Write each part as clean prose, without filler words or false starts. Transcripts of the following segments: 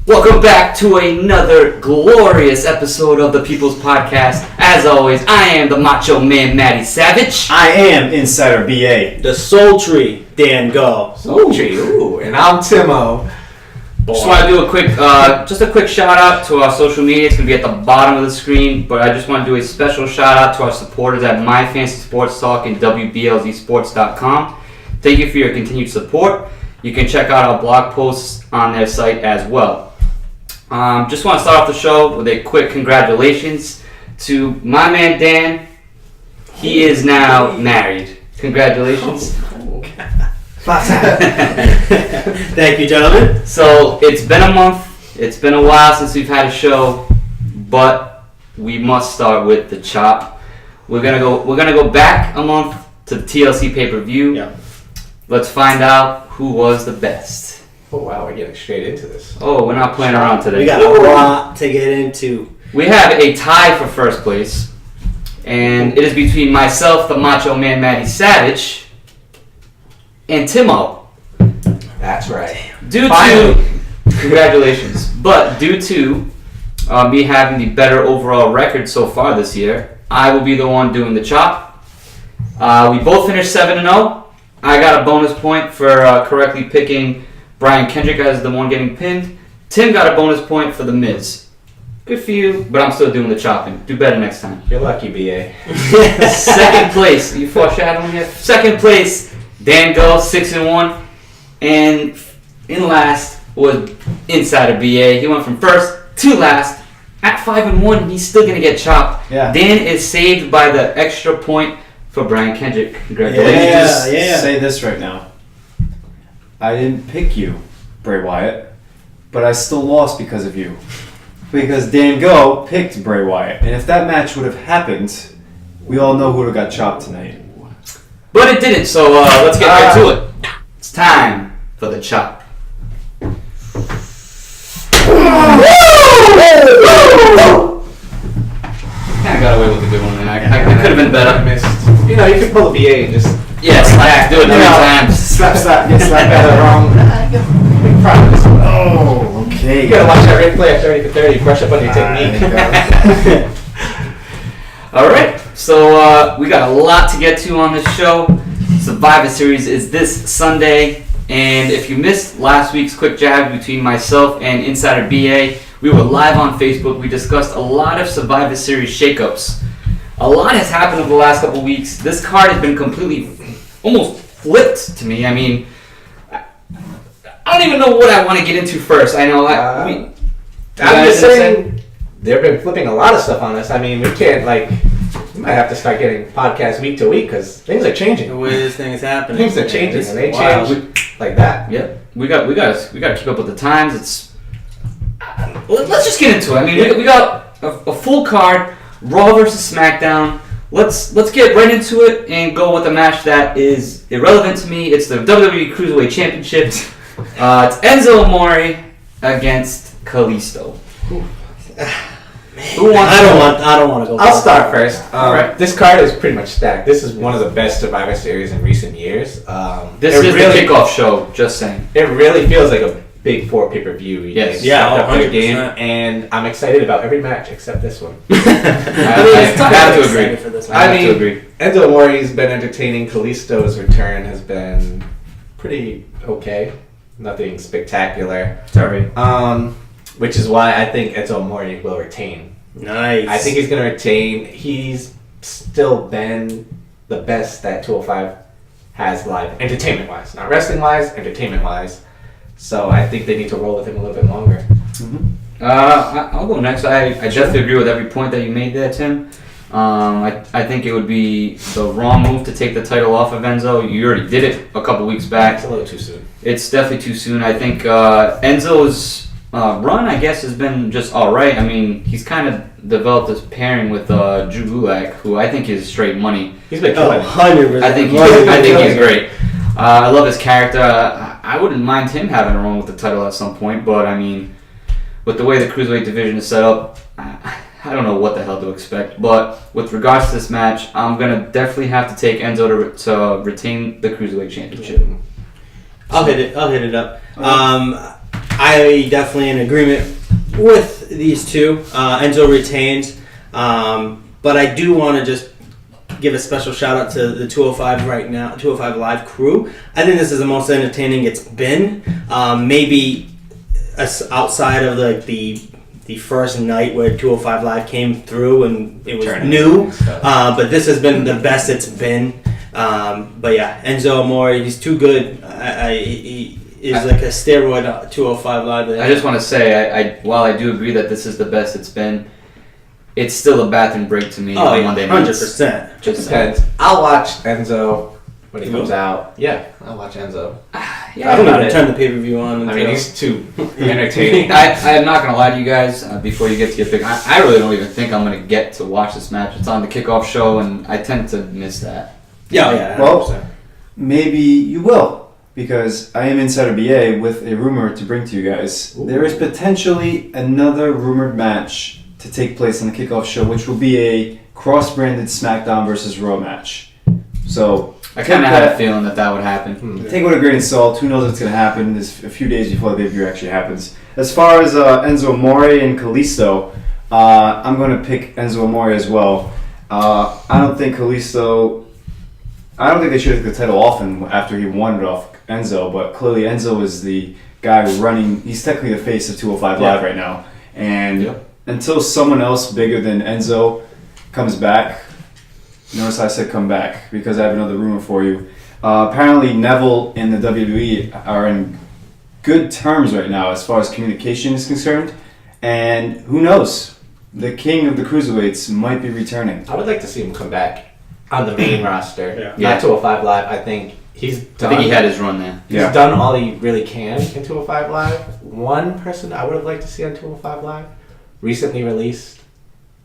Welcome back to another glorious episode of the People's Podcast. As always, I am the Macho Man, Matty Savage. I am Insider BA. The Sultry Dan Go. Sultry, and I'm Timo. Just want to do a quick shout out to our social media. It's going to be at the bottom of the screen, but I just want to do a special shout out to our supporters at My Fantasy Sports Talk and WBLZSports.com. Thank you for your continued support. You can check out our blog posts on their site as well. Just want to start off the show with a quick congratulations to my man Dan. He is now married. Congratulations. Thank you, gentlemen. So it's been a month. It's been a while since we've had a show, but we must start with the chop. We're gonna go back a month to the TLC pay-per-view. Yeah. Let's find out who was the best. Oh wow, we're getting straight into this. Oh, we're not playing around today. We got a lot to get into. We have a tie for first place, and it is between myself, the Macho Man Matty Savage, and Timo. That's right. Congratulations. But due to me having the better overall record so far this year, I will be the one doing the chop. We both finished 7-0. I got a bonus point for correctly picking Brian Kendrick as the one getting pinned. Tim got a bonus point for The Miz. Good for you, but I'm still doing the chopping. Do better next time. You're lucky, BA. Second place. You foreshadowing here? Second place, Dan Go, 6-1. And in last was Insider BA. He went from first to last. At 5-1, he's still going to get chopped. Yeah. Dan is saved by the extra point for Brian Kendrick. Congratulations. Yeah. Say this right now. I didn't pick you, Bray Wyatt, but I still lost because of you. Because Dan Go picked Bray Wyatt. And if that match would have happened, we all know who would have got chopped tonight. But it didn't, so let's get right to it. It's time for the chop. I got away with a good one, man. I could have been better. You know, you could pull a BA and just do it 3 times. slap, get slapped out of the wrong. Big promise. Oh, okay. You gotta watch that replay at 30 for 30. Brush up on your technique. All right, so we got a lot to get to on this show. Survivor Series is this Sunday, and if you missed last week's quick jab between myself and Insider BA, we were live on Facebook. We discussed a lot of Survivor Series shakeups. A lot has happened over the last couple weeks. This card has been completely, almost flipped to me. I mean, I don't even know what I want to get into first. I know I'm just saying they've been flipping a lot of stuff on us. I mean, we can't we might have to start getting podcasts week to week because things are changing. The way this thing is happening. Things are changing, and they change like that. Yep, we got to keep up with the times. Let's just get into it. I mean, we got a full card, Raw versus SmackDown. Let's get right into it and go with a match that is irrelevant to me. It's the WWE Cruiserweight Championship. It's Enzo Amore against Kalisto. I don't want to go. I'll start first. Alright. This card is pretty much stacked. This is one of the best Survivor Series in recent years. This is the kickoff show, just saying. It really feels like a Big 4 pay-per-view. Yes. Yeah, 100%. and I'm excited about every match except this one. I have to agree. For this I match. have to agree. Enzo Amore's been entertaining. Kalisto's return has been pretty okay. Nothing spectacular. Sorry. Which is why I think Enzo Amore will retain. Nice. I think he's going to retain. He's still been the best that 205 has live, entertainment-wise. Not wrestling-wise, entertainment-wise. So I think they need to roll with him a little bit longer. I'll go next. I definitely agree with every point that you made there, Tim. I think it would be the wrong move to take the title off of Enzo. You already did it a couple weeks back. It's a little too soon. It's definitely too soon. I think Enzo's run, I guess, has been just all right. I mean, he's kind of developed this pairing with Drew Gulak, who I think is straight money. He's been killing it. 100%. I think he's great. I love his character. I wouldn't mind him having a run with the title at some point, but I mean, with the way the Cruiserweight division is set up, I don't know what the hell to expect. But with regards to this match, I'm going to definitely have to take Enzo to retain the Cruiserweight Championship. I'll hit it up. I I definitely in agreement with these two. Enzo retains, but I do want to just give a special shout out to the 205 right now, 205 Live crew. I think this is the most entertaining it's been. Maybe outside of the first night where 205 Live came through and it was Tournament new, and stuff. but this has been the best it's been. But yeah, Enzo Amore, he's too good. He is like a steroid 205 Live. I just want to say, I while I do agree that this is the best it's been, it's still a bathroom break to me on Monday nights. 100%. Just depends. I'll watch Enzo when he comes out. Yeah, I'll watch Enzo. Yeah, I don't got even it. turn the pay-per-view on. I mean, until- he's too entertaining. I'm not gonna lie to you guys. Before you get to your pick, I really don't even think I'm gonna get to watch this match. It's on the kickoff show, and I tend to miss that. yeah. Well, 100%. maybe you will, because I am Insider BA with a rumor to bring to you guys. There is potentially another rumored match to take place on the kickoff show, which will be a cross-branded SmackDown versus Raw match. So I kind of had a feeling that would happen. take it with a grain of salt. Who knows what's going to happen? There's a few days before the debut actually happens. As far as Enzo Amore and Kalisto, I'm going to pick Enzo Amore as well. I don't think Kalisto. I don't think they should have the title off him after he won it off Enzo, but clearly Enzo is the guy running. He's technically the face of 205 Live right now, and Yep. until someone else bigger than Enzo comes back. Notice I said come back because I have another rumor for you. Apparently Neville and the WWE are in good terms right now as far as communication is concerned, and who knows? The king of the cruiserweights might be returning. I would like to see him come back on the main roster. Yeah. Yeah. Not 205 Live. I think he's I done. think he had his run there. He's done all he really can in 205 Live. One person I would have liked to see on 205 Live, recently released,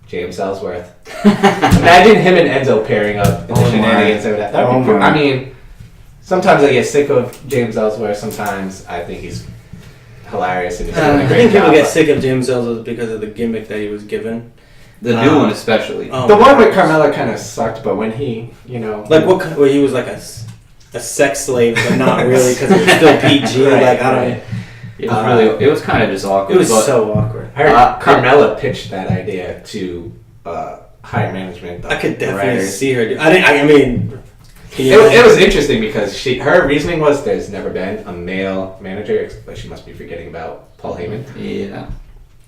James Ellsworth. Imagine him and Enzo pairing up in the Oh my. shenanigans of that. That'd be Oh pretty- my. I mean, sometimes I get sick of James Ellsworth. Sometimes I think he's hilarious and he's doing I a great think people job. get sick of James Ellsworth because of the gimmick that he was given. The new one, especially. Oh The my one with gosh. Carmella kind of sucked, but when he, Like what? Where he was like a sex slave, but not really because it was still PG. Right, like I don't. right. It was kind of just awkward. It was but so awkward. I heard Carmella pitched that idea to higher management. I could definitely writers. see her. I mean, can you It imagine? was interesting because her reasoning was there's never been a male manager, but she must be forgetting about Paul Heyman. yeah.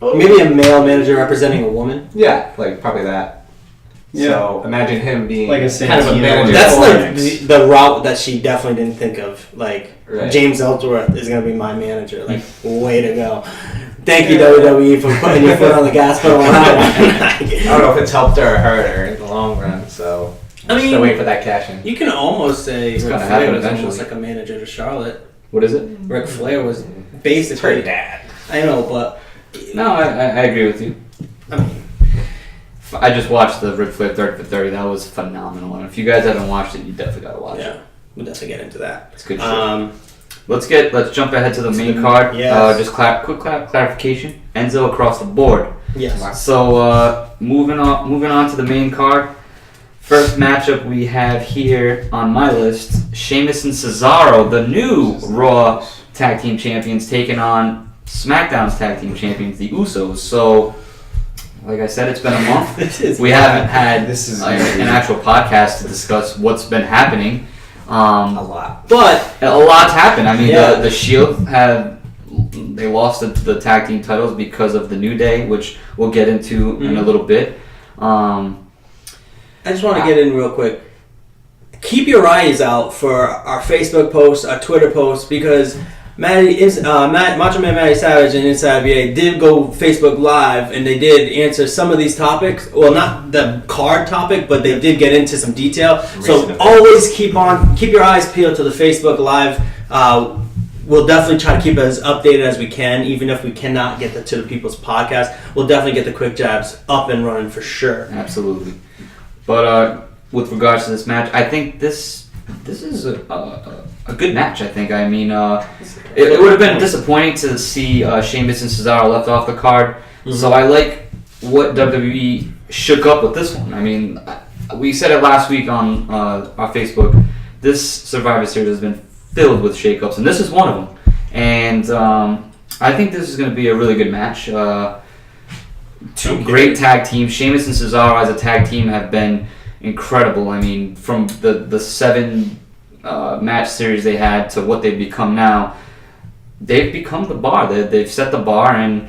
Maybe a male manager representing a woman. Yeah, like probably that. Yeah. So imagine him being Like a kind of a Santino. manager. That's Or like next. the route that she definitely didn't think of. Like Right. James Ellsworth is gonna be my manager. Like way to go. Thank you WWE for putting your foot on the gas pedal on that one. I don't know if it's helped her or hurt her in the long run. So I mean- still wait for that cash in. You can almost say It's Ric gonna Flair happen was almost eventually. like a manager to Charlotte. What is it? Ric Flair was It's her basically. dad. I know, but No, I agree with you. I mean, I just watched the Ric Flair 30 for 30. That was phenomenal. And if you guys haven't watched it, you definitely gotta watch yeah, it. we'll definitely get into that. It's good shit. Let's jump ahead to the main card. yes. Just quick clarification. Enzo across the board. Yes. So moving on to the main card. First matchup we have here on my list: Sheamus and Cesaro, the new Raw Tag Team Champions, taking on SmackDown's Tag Team Champions, the Usos. So, like I said, it's been a month. This is We haven't had This is an actual podcast to discuss what's been happening. A lot. But A lot's happened. I mean, Yeah. the Shield they lost the tag team titles because of the New Day, which we'll get into in a Mhm. little bit. I just want to get in real quick. Keep your eyes out for our Facebook posts, our Twitter posts, because Macho Man Matty Savage and Inside VA did go Facebook Live, and they did answer some of these topics. Well, not the card topic, but they did get into some detail. So Recent always keep your eyes peeled to the Facebook Live. We'll definitely try to keep as updated as we can, even if we cannot get to the people's podcast. We'll definitely get the quick jabs up and running for sure. Absolutely. But with regards to this match, I think this is a good match. I think. I mean, it would have been disappointing to see Sheamus and Cesaro left off the card. So I like what WWE shook up with this one. I mean, we said it last week on our Facebook. This Survivor Series has been filled with shakeups, and this is one of them. And I think this is going to be a really good match. Two Okay. great tag teams. Sheamus and Cesaro as a tag team have been incredible. I mean, from the 7 match series they had to what they've become now, they've become the bar. They've set the bar, and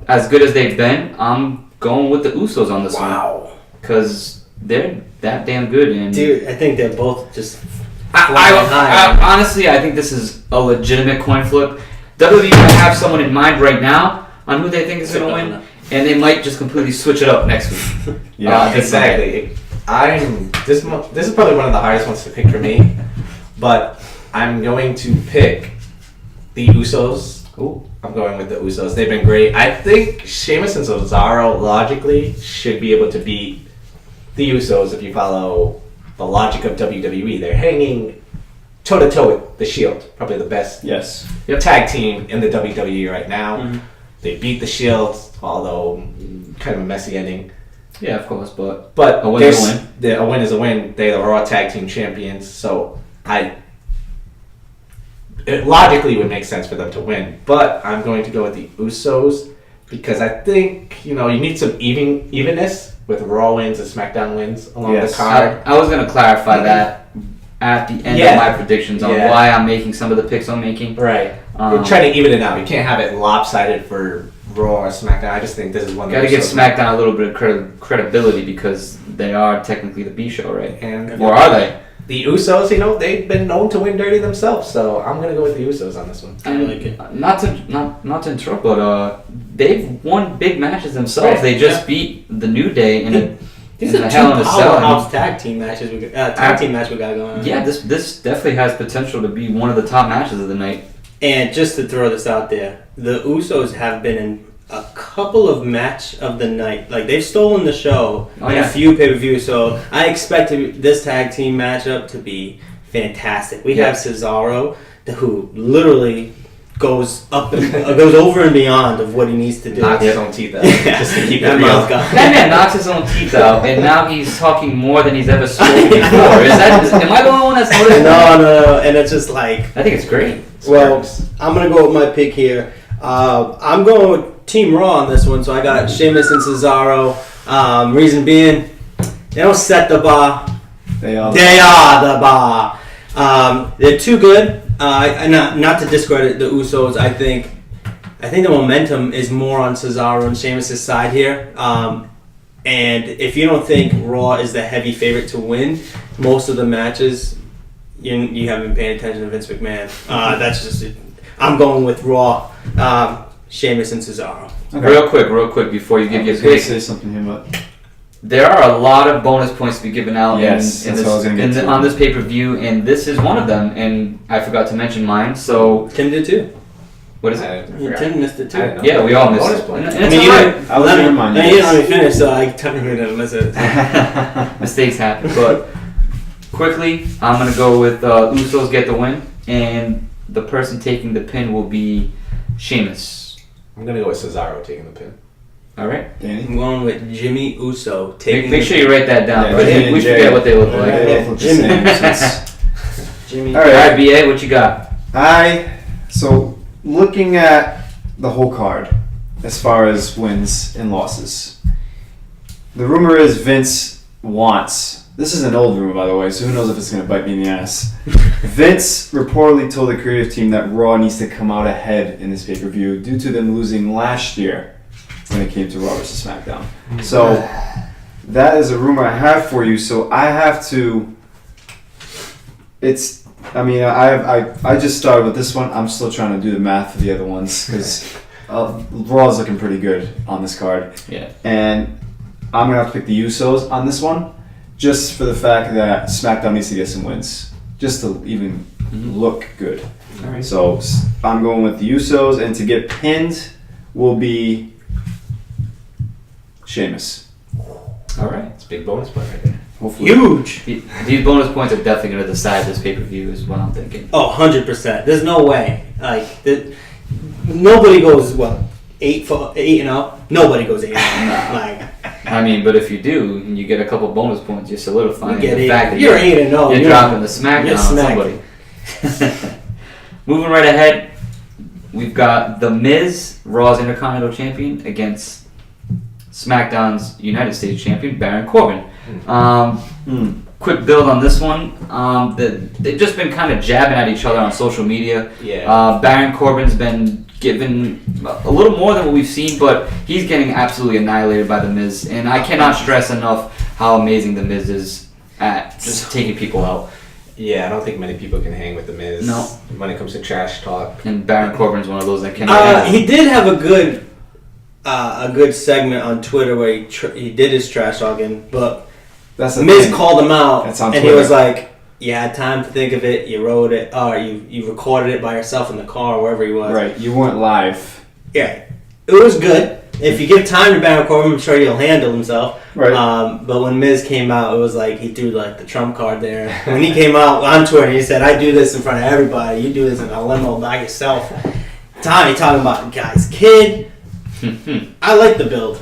as good as they've been, I'm going with the Usos on this one. Wow. Because they're that damn good. And Dude, I think they're both just I flying high. honestly, I think this is a legitimate coin flip. WWE might have someone in mind right now on who they think is going to win, and they might just completely switch it up next week. Yeah. Exactly. This is probably one of the hardest ones to pick for me, but I'm going to pick the Usos. Ooh. I'm going with the Usos. They've been great. I think Sheamus and Cesaro logically should be able to beat the Usos if you follow the logic of WWE. They're hanging toe to toe with the Shield, probably the best Yes. tag team in the WWE right now. Mhm. They beat the Shield, although kind of a messy ending. Yeah, of course, but But A win is a win. A win is a win. They are Raw Tag Team Champions, so it logically would make sense for them to win. But I'm going to go with the Usos because I think you need some evenness with Raw wins and SmackDown wins along Yes. the card. I was going to clarify that at the end Yeah. of my predictions on Yeah. why I'm making some of the picks I'm making. Right. We're trying to even it out. You can't have it lopsided for Raw or SmackDown. I just think this is one. Got to give SmackDown a little bit of credibility because they are technically the B show, right? And Or are they? the Usos, they've been known to win dirty themselves, so I'm gonna go with the Usos on this one. I like it. Not to interrupt, but they've won big matches themselves. Right. They just beat the New Day in a These in are a two Hell in a Cell. powerhouse tag team matches. Tag team match we got going on. Yeah, this definitely has potential to be one of the top matches of the night. And just to throw this out there, the Usos have been in a couple of match of the night. Like, they've stolen the show Oh, in yeah. a few pay-per-views, so I expect this tag team matchup to be fantastic. We Yeah. have Cesaro, who literally goes goes over and beyond of what he needs to do. Knocks his own teeth out, just to keep it That real. mouth got- That man knocks his own teeth out, and now he's talking more than he's ever spoken before. Am I the only one that's noticed? No, and it's just like, I think it's great. well, I'm gonna go with my pick here. I'm going with Team Raw on this one, so I got Sheamus and Cesaro. Reason being, they don't set the bar; They are. they are the bar. They're too good. Not to discredit the Usos, I think the momentum is more on Cesaro and Sheamus' side here. And if you don't think Raw is the heavy favorite to win most of the matches, you haven't been paying attention to Vince McMahon. That's just it. I'm going with Raw, Sheamus and Cesaro. Okay. Real quick, before you give I your was gonna pick. say something here, but There are a lot of bonus points to be given out Yes, in that's what I was gonna get to. on this pay-per-view, and this is one of them, and I forgot to mention mine, so Tim did too. what is it? I forgot. Tim missed it I too. didn't know. Yeah, we all missed Bonus it. point. And I it's mean, you alright. didn't, I was gonna remind you. you didn't let me finish, so I technically didn't miss it. Mistakes happen, but quickly, I'm gonna go with Usos get the win, and the person taking the pin will be Sheamus. I'm gonna go with Cesaro taking the pin. All right. Danny. I'm going with Jimmy Uso taking Make sure you write that down. Yeah, but Jimmy and we Jay. forget what they look They like. both look the Jimmy. same, so it's- Jimmy. All All right. right, BA, what you got? So looking at the whole card, as far as wins and losses, the rumor is Vince wants. This is an old rumor, by the way, so who knows if it's going to bite me in the ass. Vince reportedly told the creative team that Raw needs to come out ahead in this pay-per-view due to them losing last year when it came to Raw vs. SmackDown. So that is a rumor I have for you. So I have to. It's. I mean, I just started with this one. I'm still trying to do the math for the other ones because Raw's looking pretty good on this card. Yeah. And I'm gonna have to pick the Usos on this one, just for the fact that SmackDown needs to get some wins, just to even look good. All right. So I'm going with the Usos, and to get pinned will be Sheamus. All right. It's a big bonus point right there. Hopefully. Huge. These bonus points are definitely going to decide this pay-per-view is what I'm thinking. Oh, 100%. There's no way. Like, nobody goes, 8-0? Nobody goes 8-0. Like, I mean, but if you do, and you get a couple bonus points, you're solidifying you get the 8. fact that You're 8-0. you're dropping the you're smackdown on smacked. somebody. Moving right ahead, we've got The Miz, Raw's Intercontinental Champion, against SmackDown's United States Champion, Baron Corbin. Quick build on this one. They've just been kind of jabbing at each other on social media. Yeah. Baron Corbin's been given a little more than what we've seen, but he's getting absolutely annihilated by The Miz. And I cannot stress enough how amazing The Miz is at just taking people out. Yeah, I don't think many people can hang with The Miz. No. When it comes to trash talk. And Baron Corbin's one of those that cannot. He did have a good segment on Twitter where he did his trash talking, but That's the Miz thing. called him out, That's on and Twitter. he was like, "You had time to think of it. You wrote it, or you recorded it by yourself in the car, or wherever he was." Right, you weren't live. Yeah, it was good. If you give time to Baron Corbin, I'm sure he'll handle himself. Right. But when Miz came out, it was like he threw like the trump card there. When he came out on Twitter, he said, "I do this in front of everybody. You do this in a limo by yourself." Tommy talking about the guy's kid. I like the build.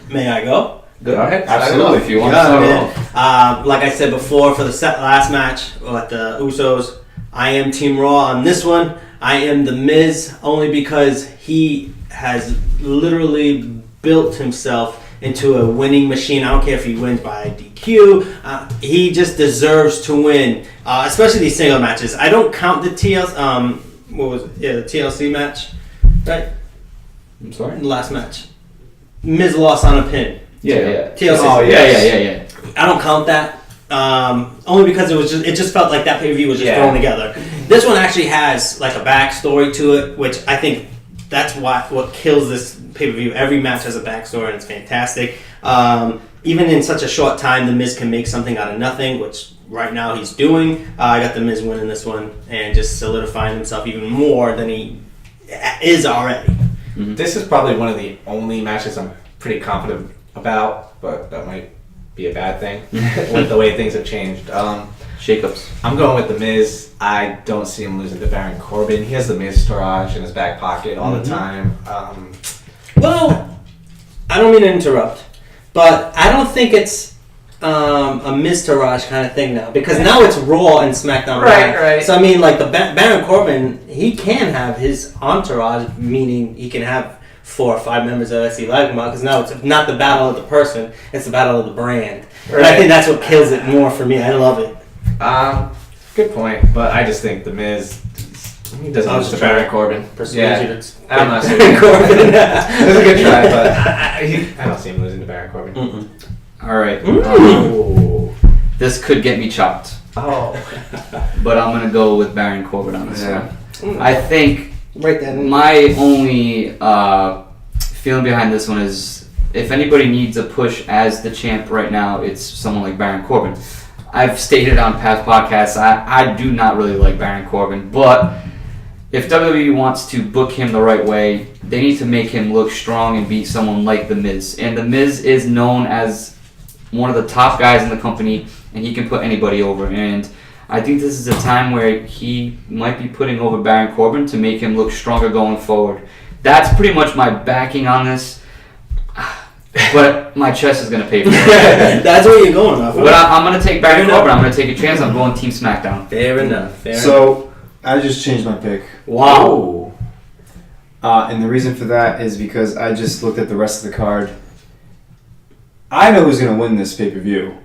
May I go? Go ahead. Absolutely. If you want Yeah, to man. start off. Like I said before, for the last match with the Usos, I am Team Raw on this one. I am The Miz only because he has literally built himself into a winning machine. I don't care if he wins by DQ. He just deserves to win, especially these single matches. I don't count the the TLC match, right? I'm sorry? The last match. Miz lost on a pin. Yeah. TLC. Oh, yeah. I don't count that. Only because it just felt like that pay-per-view was just Yeah. thrown together. This one actually has like a backstory to it, which I think that's what kills this pay-per-view. Every match has a backstory and it's fantastic. Even in such a short time, The Miz can make something out of nothing, which right now he's doing. I got The Miz winning this one and just solidifying himself even more than he is already. This is probably one of the only matches I'm pretty confident about, but that might be a bad thing with the way things have changed. Shakeups. I'm going with The Miz. I don't see him losing to Baron Corbin. He has the Miz-tourage in his back pocket all the time. Well, I don't mean to interrupt, but I don't think it's a Miz-tourage kind of thing now, because now it's Raw and SmackDown. Right. So I mean, like the Baron Corbin, he can have his entourage, meaning he can have 4 or 5 members of SC Live come out, because now it's not the battle of the person, it's the battle of the brand. And I think that's what kills it more for me. I love it. Good point, but I just think The Miz, he doesn't lose to Baron Corbin. Persuade you to I'm not saying Baron Corbin. That's a good try, but I don't see him losing to Baron Corbin. All right. Ooh. This could get me chopped, Oh. but I'm going to go with Baron Corbin on this Yeah. one. I think Right then. my only feeling behind this one is if anybody needs a push as the champ right now, it's someone like Baron Corbin. I've stated on past podcasts, I do not really like Baron Corbin, but if WWE wants to book him the right way, they need to make him look strong and beat someone like The Miz. And The Miz is known as one of the top guys in the company, and he can put anybody over. And I think this is a time where he might be putting over Baron Corbin to make him look stronger going forward. That's pretty much my backing on this. But my chest is going to pay for it. That's where you're going off. But I'm going to take Baron Fair Corbin. I'm going to take a chance. I'm going Team SmackDown. Fair enough. Fair enough. So, I just changed my pick. Wow. And the reason for that is because I just looked at the rest of the card. I know who's going to win this pay-per-view.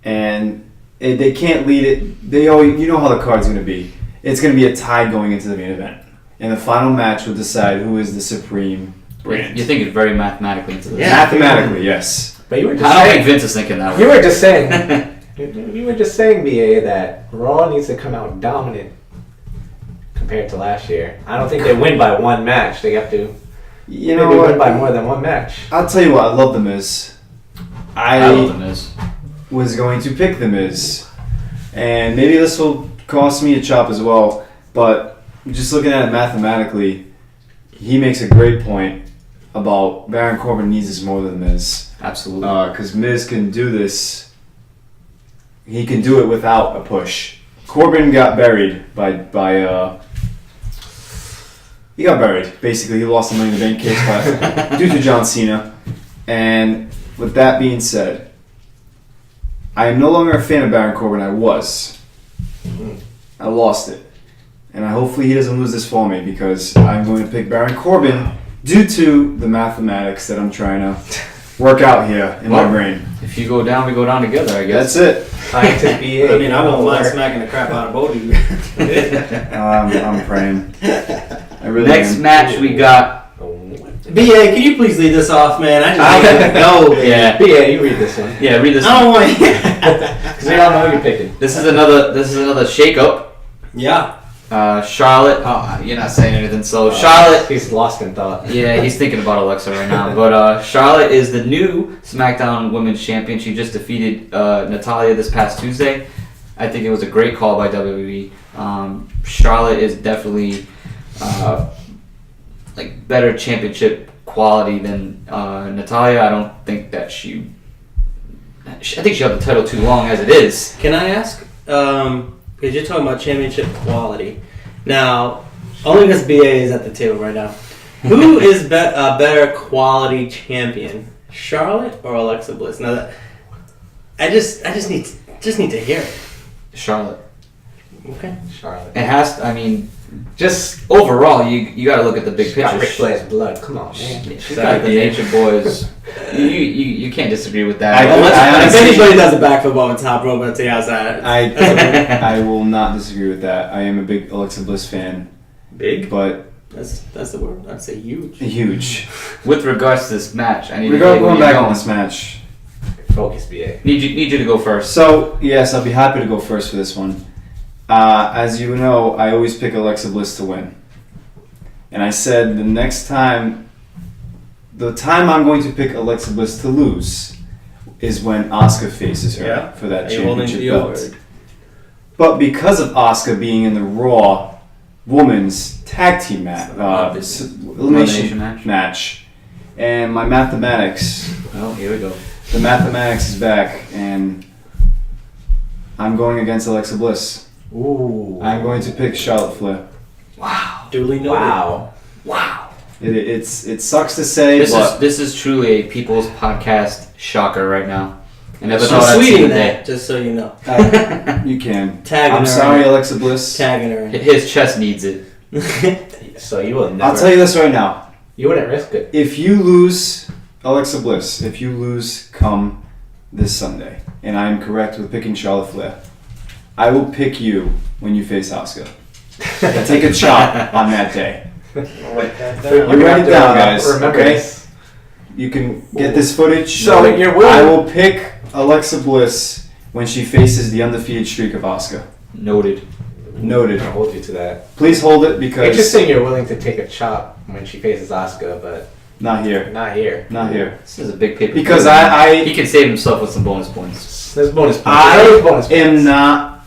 And they can't lead it. You know how the card's going to be. It's going to be a tie going into the main event. And the final match will decide who is the supreme brand. You're thinking very mathematically into this. Yeah. Mathematically, yes. But you were just I don't think saying, Vince is thinking that way. you were just saying, you were just saying, BA, that Raw needs to come out dominant compared to last year. I don't think they win by one match. They have to You know maybe what? win by more than one match. I'll tell you what, I love The Miz. I love The Miz. Was going to pick The Miz. And maybe this will cost me a chop as well, but just looking at it mathematically, he makes a great point about Baron Corbin needs this more than The Miz. Absolutely. Because Miz can do this. He can do it without a push. Corbin got buried he got buried. Basically, he lost the Money in the Bank case due to John Cena. And with that being said, I am no longer a fan of Baron Corbin. I was. I lost it. and hopefully he doesn't lose this for me because I'm going to pick Baron Corbin due to the mathematics that I'm trying to work out here in my brain. If you go down, we go down together, I guess. That's it. Scientist BA. I mean, I won't mind smacking the crap out of both of you. I'm praying. I really Next am. match we got. BA, can you please lead this off, man? I just need to go. Man. Yeah, BA, you read this one. yeah. Read this. I don't want. Because we all know who you're picking. This is another shake-up. Yeah. Charlotte. Oh, you're not saying anything. So Charlotte. He's lost in thought. Yeah, he's thinking about Alexa right now. But Charlotte is the new SmackDown Women's Champion. She just defeated Natalya this past Tuesday. I think it was a great call by WWE. Charlotte is definitely like better championship quality than Natalya. I don't think that I think she held the title too long as it is. Can I ask? Because you're talking about championship quality. Now, only because BA is at the table right now. Who is a better quality champion, Charlotte or Alexa Bliss? Now, I just need to hear it. Charlotte. Okay. Charlotte. It has. I mean, Just overall, you got to look at the big she got picture. Ric Flair's blood. Come on, man. She's got the Nature Boys. You can't disagree with that. If anybody does a backflip off the top rope, I'll tell you how's that. I will not disagree with that. I am a big Alexa Bliss fan, Big? but That's the word. I'd say huge. huge. With regards to this match, I need We're to know going where back you're on this match. Focus, BA. Need you to go first. So, yes, I'll be happy to go first for this one. As you know, I always pick Alexa Bliss to win. And I said the time I'm going to pick Alexa Bliss to lose is when Asuka faces her Yeah. for that Are you holding championship to your belt. word? But because of Asuka being in the Raw Women's Tag Team elimination Elimination match, and my mathematics, Oh, here we go. the mathematics is back, and I'm going against Alexa Bliss. Ooh. I'm going to pick Charlotte Flair. Wow. Duly noted. Wow. Wow. It sucks to say, but This is truly a people's podcast shocker right now. I never I'm thought I'd see tweeting the that, day. just so you know. you can. Tagging I'm her sorry, in. Alexa Bliss. Tagging her in. His chest needs it. So you will never. I'll tell you this right now. You wouldn't risk it. If you lose, Alexa Bliss, if you lose come this Sunday, and I am correct with picking Charlotte Flair, I will pick you when you face Asuka. I'll take a shot on that day. You write it down, guys, Remember okay? this. You can get this footage. So you're willing- I will pick Alexa Bliss when she faces the undefeated streak of Asuka. Noted. Noted. I'll hold you to that. Please hold it because Interesting you're willing to take a chop when she faces Asuka, but not here. not here. Not here. This is a big paper. Because he I can save himself with some bonus points. There's bonus points. I There's bonus am points. not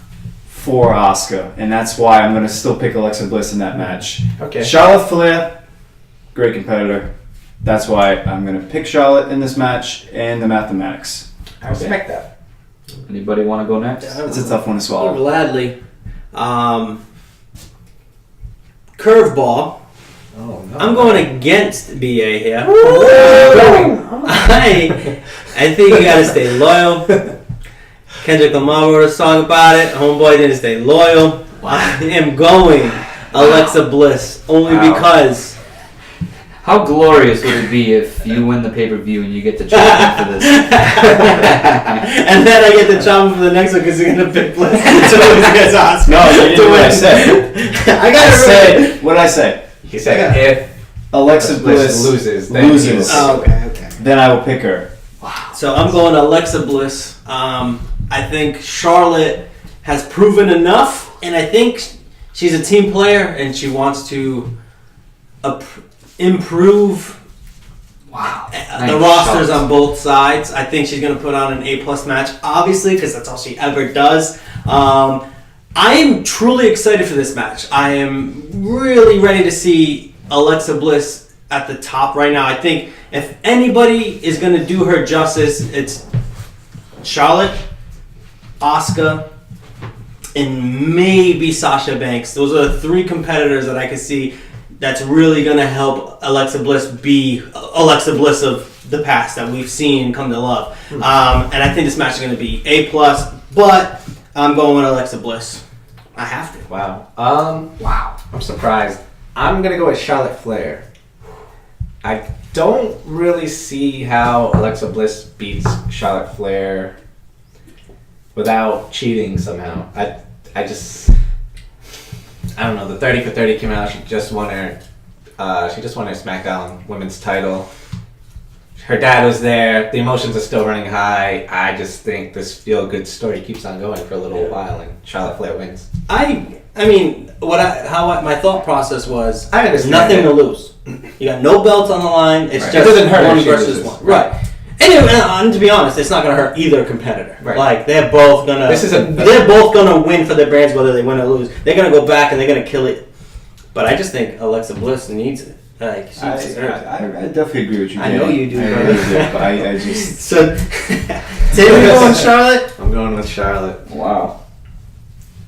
for Asuka, and that's why I'm gonna still pick Alexa Bliss in that match. Okay. Charlotte Flair, great competitor. That's why I'm gonna pick Charlotte in this match and the mathematics. I respect that. Anybody want to go next? It's a tough one to swallow. Gladly. Curveball. Oh no. I'm going against BA here. Going. I think you gotta stay loyal. Kendrick Lamar wrote a song about it. Homeboy didn't stay loyal. I am going Alexa Bliss only Wow. because How glorious would it be if you win the pay-per-view and you get the champion for this? and then I get the chop for the next one because you're gonna pick Bliss to lose against Asuka. No, you didn't To do what I win. said. I I got it said, what did I say? He said if Alexa Bliss loses, then loses. he will- Oh, okay. Then I will pick her. So I'm going Alexa Bliss. I think Charlotte has proven enough, and I think she's a team player, and she wants to improve Wow. the rosters on both sides. I think she's going to put on an A+ match, obviously, because that's all she ever does. I am truly excited for this match. I am really ready to see Alexa Bliss at the top right now. I think if anybody is going to do her justice, it's Charlotte, Asuka, and maybe Sasha Banks. Those are the three competitors that I could see that's really going to help Alexa Bliss be Alexa Bliss of the past that we've seen come to love. And I think this match is going to be A+, but I'm going with Alexa Bliss. I have to. Wow. Wow. I'm surprised. I'm gonna go with Charlotte Flair. I don't really see how Alexa Bliss beats Charlotte Flair without cheating somehow. I don't know. The 30 for 30 came out. She just won her SmackDown Women's title. Her dad was there. The emotions are still running high. I just think this feel-good story keeps on going for a little while, and Charlotte Flair wins. I mean, my thought process was, I there's understand nothing it. to lose. You got no belts on the line. It's Right. just It doesn't hurt if one she versus loses. one. Right. And to be honest, it's not going to hurt either competitor. Right. Like they're both gonna. They're both gonna win for their brands, whether they win or lose. They're gonna go back and they're gonna kill it. But I just think Alexa Bliss needs it. Like I definitely agree with you. I know Danny. you do, I brother. really do, but I just. So, Tim, you going Charlotte? I'm going with Charlotte. Wow.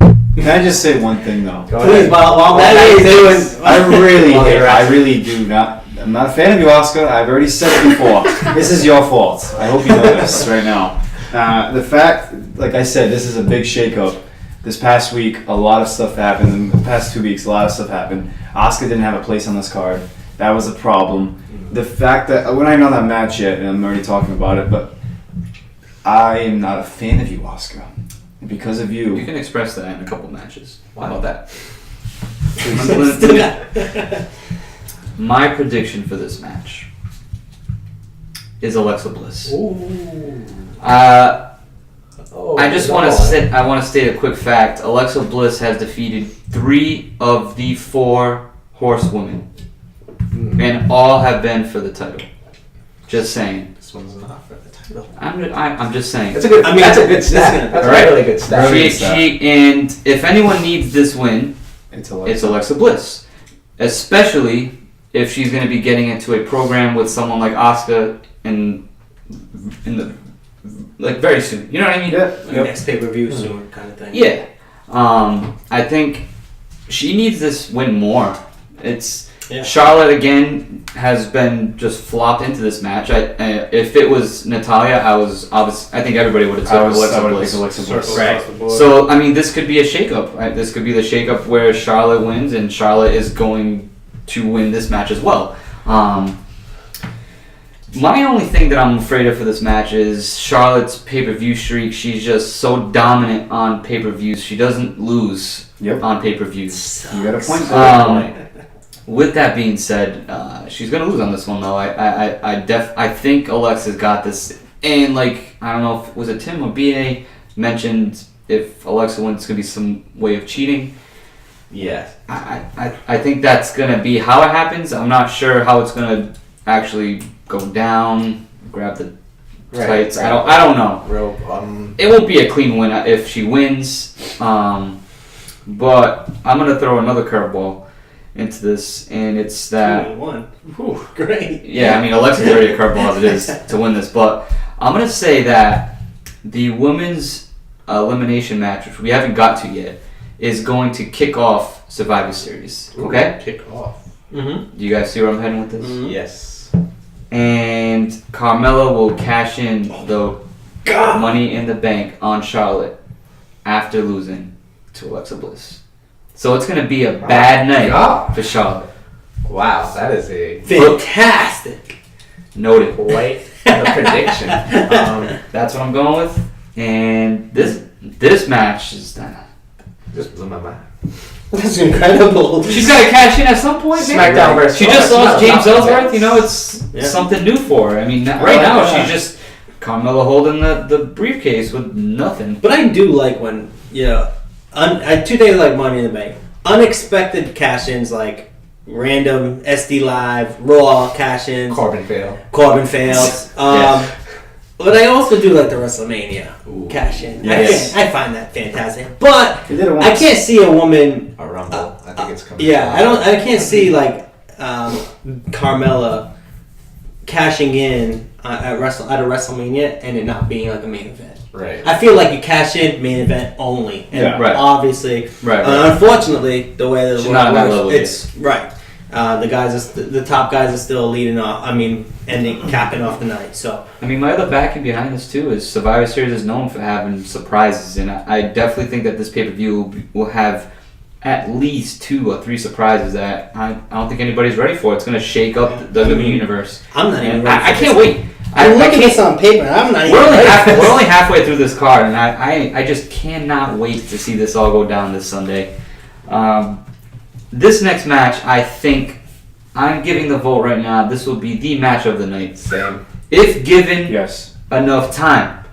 Can I just say one thing though? Go Please, ahead. while Maddie's doing. I really, Well, you're I right. really do not. I'm not a fan of you, Oscar. I've already said it before. This is your fault. I hope you know this right now. The fact, like I said, this is a big shakeup. This past week, a lot of stuff happened. In the past 2 weeks, a lot of stuff happened. Oscar didn't have a place on this card. That was a problem. The fact that we're not even on that match yet, and I'm already talking about it, but I am not a fan of you, Oscar. Because of You you. can express that in a couple matches. Wow. How about that? Still got- My prediction for this match is Alexa Bliss. Ooh. I just want to I want to state a quick fact. Alexa Bliss has defeated 3 of the 4 horsewomen, and all have been for the title. Just saying. This one's not for the title. I'm just saying. That's a good. I mean, that's a good this stat. is That's Alright. a really good stat. Brilliant. And if anyone needs this win, It's it's Alexa Bliss, especially if she's going to be getting into a program with someone like Asuka in the like very soon. You know what I mean? Yeah. Next pay per view soon, kind of thing. Yeah. I think she needs this win more. It's Yeah. Charlotte again has been just flopped into this match. If it was Natalia, I think everybody would have took Alexa Bliss. Right. So I mean, this could be a shakeup. Right? This could be the shakeup where Charlotte wins, and Charlotte is going to win this match as well. My only thing that I'm afraid of for this match is Charlotte's pay-per-view streak. She's just so dominant on pay-per-views. She doesn't lose Yep. on pay-per-views. You got a point there. With that being said, she's gonna lose on this one though. I think Alexa's got this. And like, I don't know if was it Tim or BA mentioned if Alexa wins, it's gonna be some way of cheating. Yes. I think that's gonna be how it happens. I'm not sure how it's gonna actually go down. Grab the tights. I don't know. Real. It won't be a clean win if she wins. But I'm gonna throw another curveball into this, and it's that. 2-1. Whew, great. Yeah, I mean Alexa's already a curveball as it is to win this, but I'm gonna say that the women's elimination match, which we haven't got to yet, is going to kick off Survivor Series. Okay? Kick off. Mm-hmm. Do you guys see where I'm heading with this? Mhm. Yes. And Carmella will cash in the Money in the Bank on Charlotte after losing to Alexa Bliss. So it's gonna be a bad night God. for Charlotte. Wow, that is a Fantastic. Noted. quite the prediction. That's what I'm going with. And this match is Just blew my mind. That's incredible. she's got to cash in at some point. Man. SmackDown versus She just Raw. lost No, James no, Ellsworth. You know, no. it's Yeah. something new for her. I mean, right Right, now yeah. she's just Carmella holding the briefcase with nothing. But I do like when, I 2 days like Money in the Bank. Unexpected cash-ins like random SD Live, Raw cash-ins, Corbin fail. Corbin fails. Yes. But I also do like the WrestleMania Ooh. cash-in. Yes. I find that fantastic. But They did it I once. can't see a woman. A Rumble. I think it's coming. Yeah, I can't see like Carmella cashing in at a WrestleMania and it not being like a main event. Right. I feel like you cash in main event only, and Yeah. Right. obviously, Right. unfortunately, the way the She's not on that works, level it's right. The guys, the top guys are still leading off. I mean, ending, capping off the night. So I mean, my other backing behind this too is Survivor Series is known for having surprises, and I definitely think that this pay-per-view will have at least 2 or 3 surprises that I don't think anybody's ready for. It's going to shake up the WWE universe. I'm not even And ready. I can't wait. I'm I looking at can't- this on paper, and I'm not even We're only, ready. we're only halfway through this card, and I just cannot wait to see this all go down this Sunday. This next match, I think, I'm giving the vote right now. This will be the match of the night. Same. If given Yes. enough time.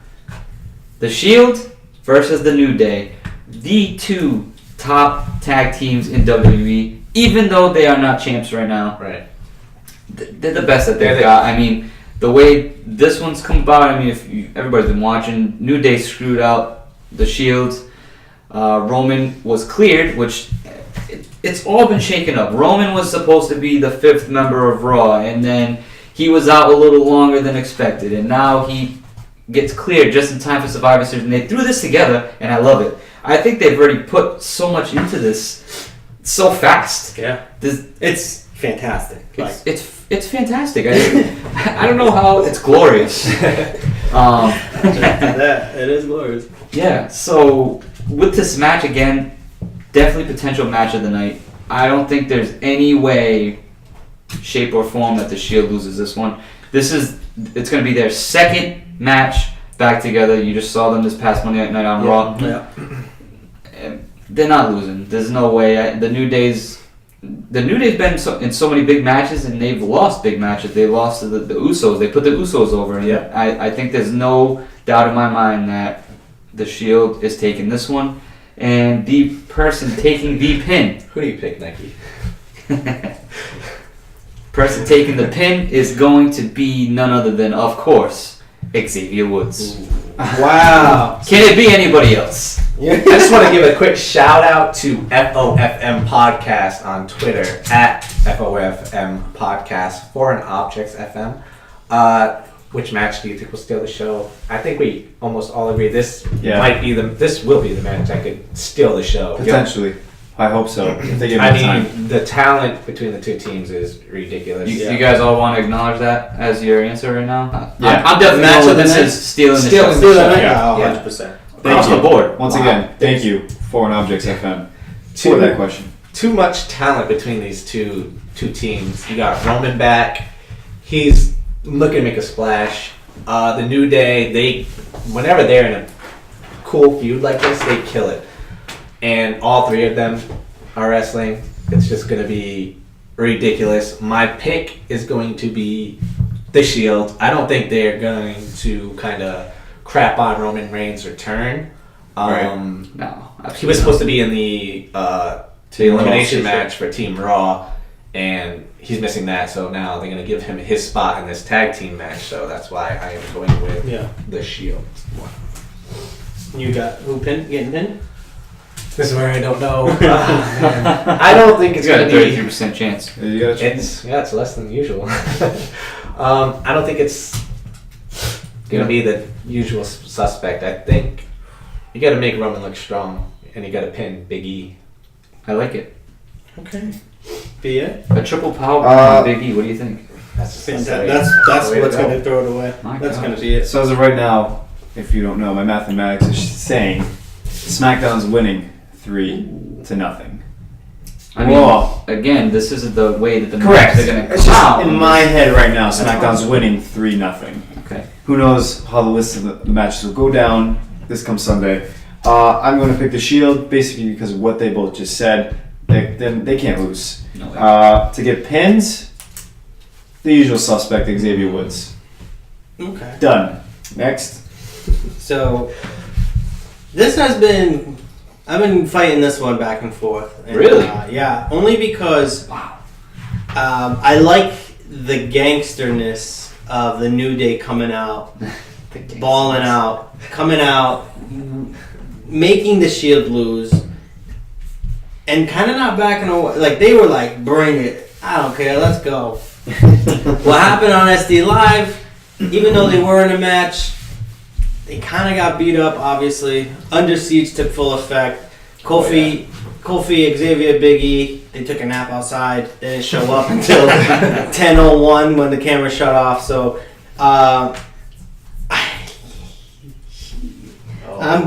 The Shield versus the New Day. The 2 top tag teams in WWE, even though they are not champs right now. Right. They're the best that they've Yeah, got. I mean, the way this one's come about, I mean, everybody's been watching, New Day screwed out the Shield. Roman was cleared, which it's all been shaken up. Roman was supposed to be the 5th member of Raw, and then he was out a little longer than expected, and now he gets cleared just in time for Survivor Series, and they threw this together, and I love it. I think they've already put so much into this so fast. Yeah, it's fantastic. Like, It's fantastic. I don't know how it's glorious. it is glorious. Yeah, so with this match again, definitely potential match of the night. I don't think there's any way, shape, or form that the Shield loses this one. It's going to be their 2nd match back together. You just saw them this past Monday night on Raw. Yeah. And they're not losing. There's no way. The New Day's been in so many big matches, and they've lost big matches. They lost to the Usos. They put the Usos over. And Yeah. I think there's no doubt in my mind that the Shield is taking this one. And the person taking the pin, Who do you pick, Nike? person taking the pin is going to be none other than, of course, Xavier Woods. Wow. Can it be anybody else? I just want to give a quick shout out to FOFM Podcast on Twitter at FOFM Podcast, Foreign Objects FM. Which match do you think will steal the show? I think we almost all agree this this will be the match that could steal the show. Potentially. I hope so. If they give I enough mean, time. the talent between the 2 teams is ridiculous. You guys all want to acknowledge that as your answer right now? Yeah. I'm definitely Match going of the with this night? is stealing the Stealing show. the show. Yeah, Yeah. 100%. Across the board. Once Wow. again, thank you, Foreign Objects FM, Two- for that question. Too much talent between these two teams. You got Roman back. He's looking to make a splash. The New Day, whenever they're in a cool feud like this, they kill it. And all 3 of them are wrestling. It's just going to be ridiculous. My pick is going to be the Shield. I don't think they're going to kind of crap on Roman Reigns' return. No, He was supposed to be in the elimination Raw. match for Team Raw, and he's missing that. So now they're going to give him his spot in this tag team match. So that's why I am going with Yeah. the Shield. You got who getting pinned? This is where I don't know. I don't think it's It's got going a to be. 33% chance. You got a chance. It's less than usual. I don't think it's going to be the usual suspect. I think you got to make Roman look strong, and you got to pin Big E. I like it. Okay. BA? A triple power Uh, on Big E. What do you think? That's That's the way to what's go. going to throw it away. My That's gosh. going to be it. So as of right now, if you don't know, my mathematics is saying SmackDown's winning 3-0. I mean, Raw. again, this isn't the way that the Correct. matches are going to It's just come out. in my head right now. That's SmackDown's fine. winning 3-0. Okay. Who knows how the list of the matches will go down this comes Sunday. I'm going to pick the Shield basically because of what they both just said. They can't lose. No way. To get pins, the usual suspect, Xavier Woods. Okay. Done. Next. So, this has been. I've been fighting this one back and forth. And, Really? Yeah. Only because Wow. I like the gangsterness of the New Day coming out, balling out, coming out, making the Shield lose, and kind of not backing away. Like, they were like, bring it. I don't care. Let's go. What happened on SD Live, even though they were in a match, they kind of got beat up, obviously. Under Siege took full effect. Kofi, Xavier, Big E, they took a nap outside. They didn't show up until 10:01 when the camera shut off. So, I'm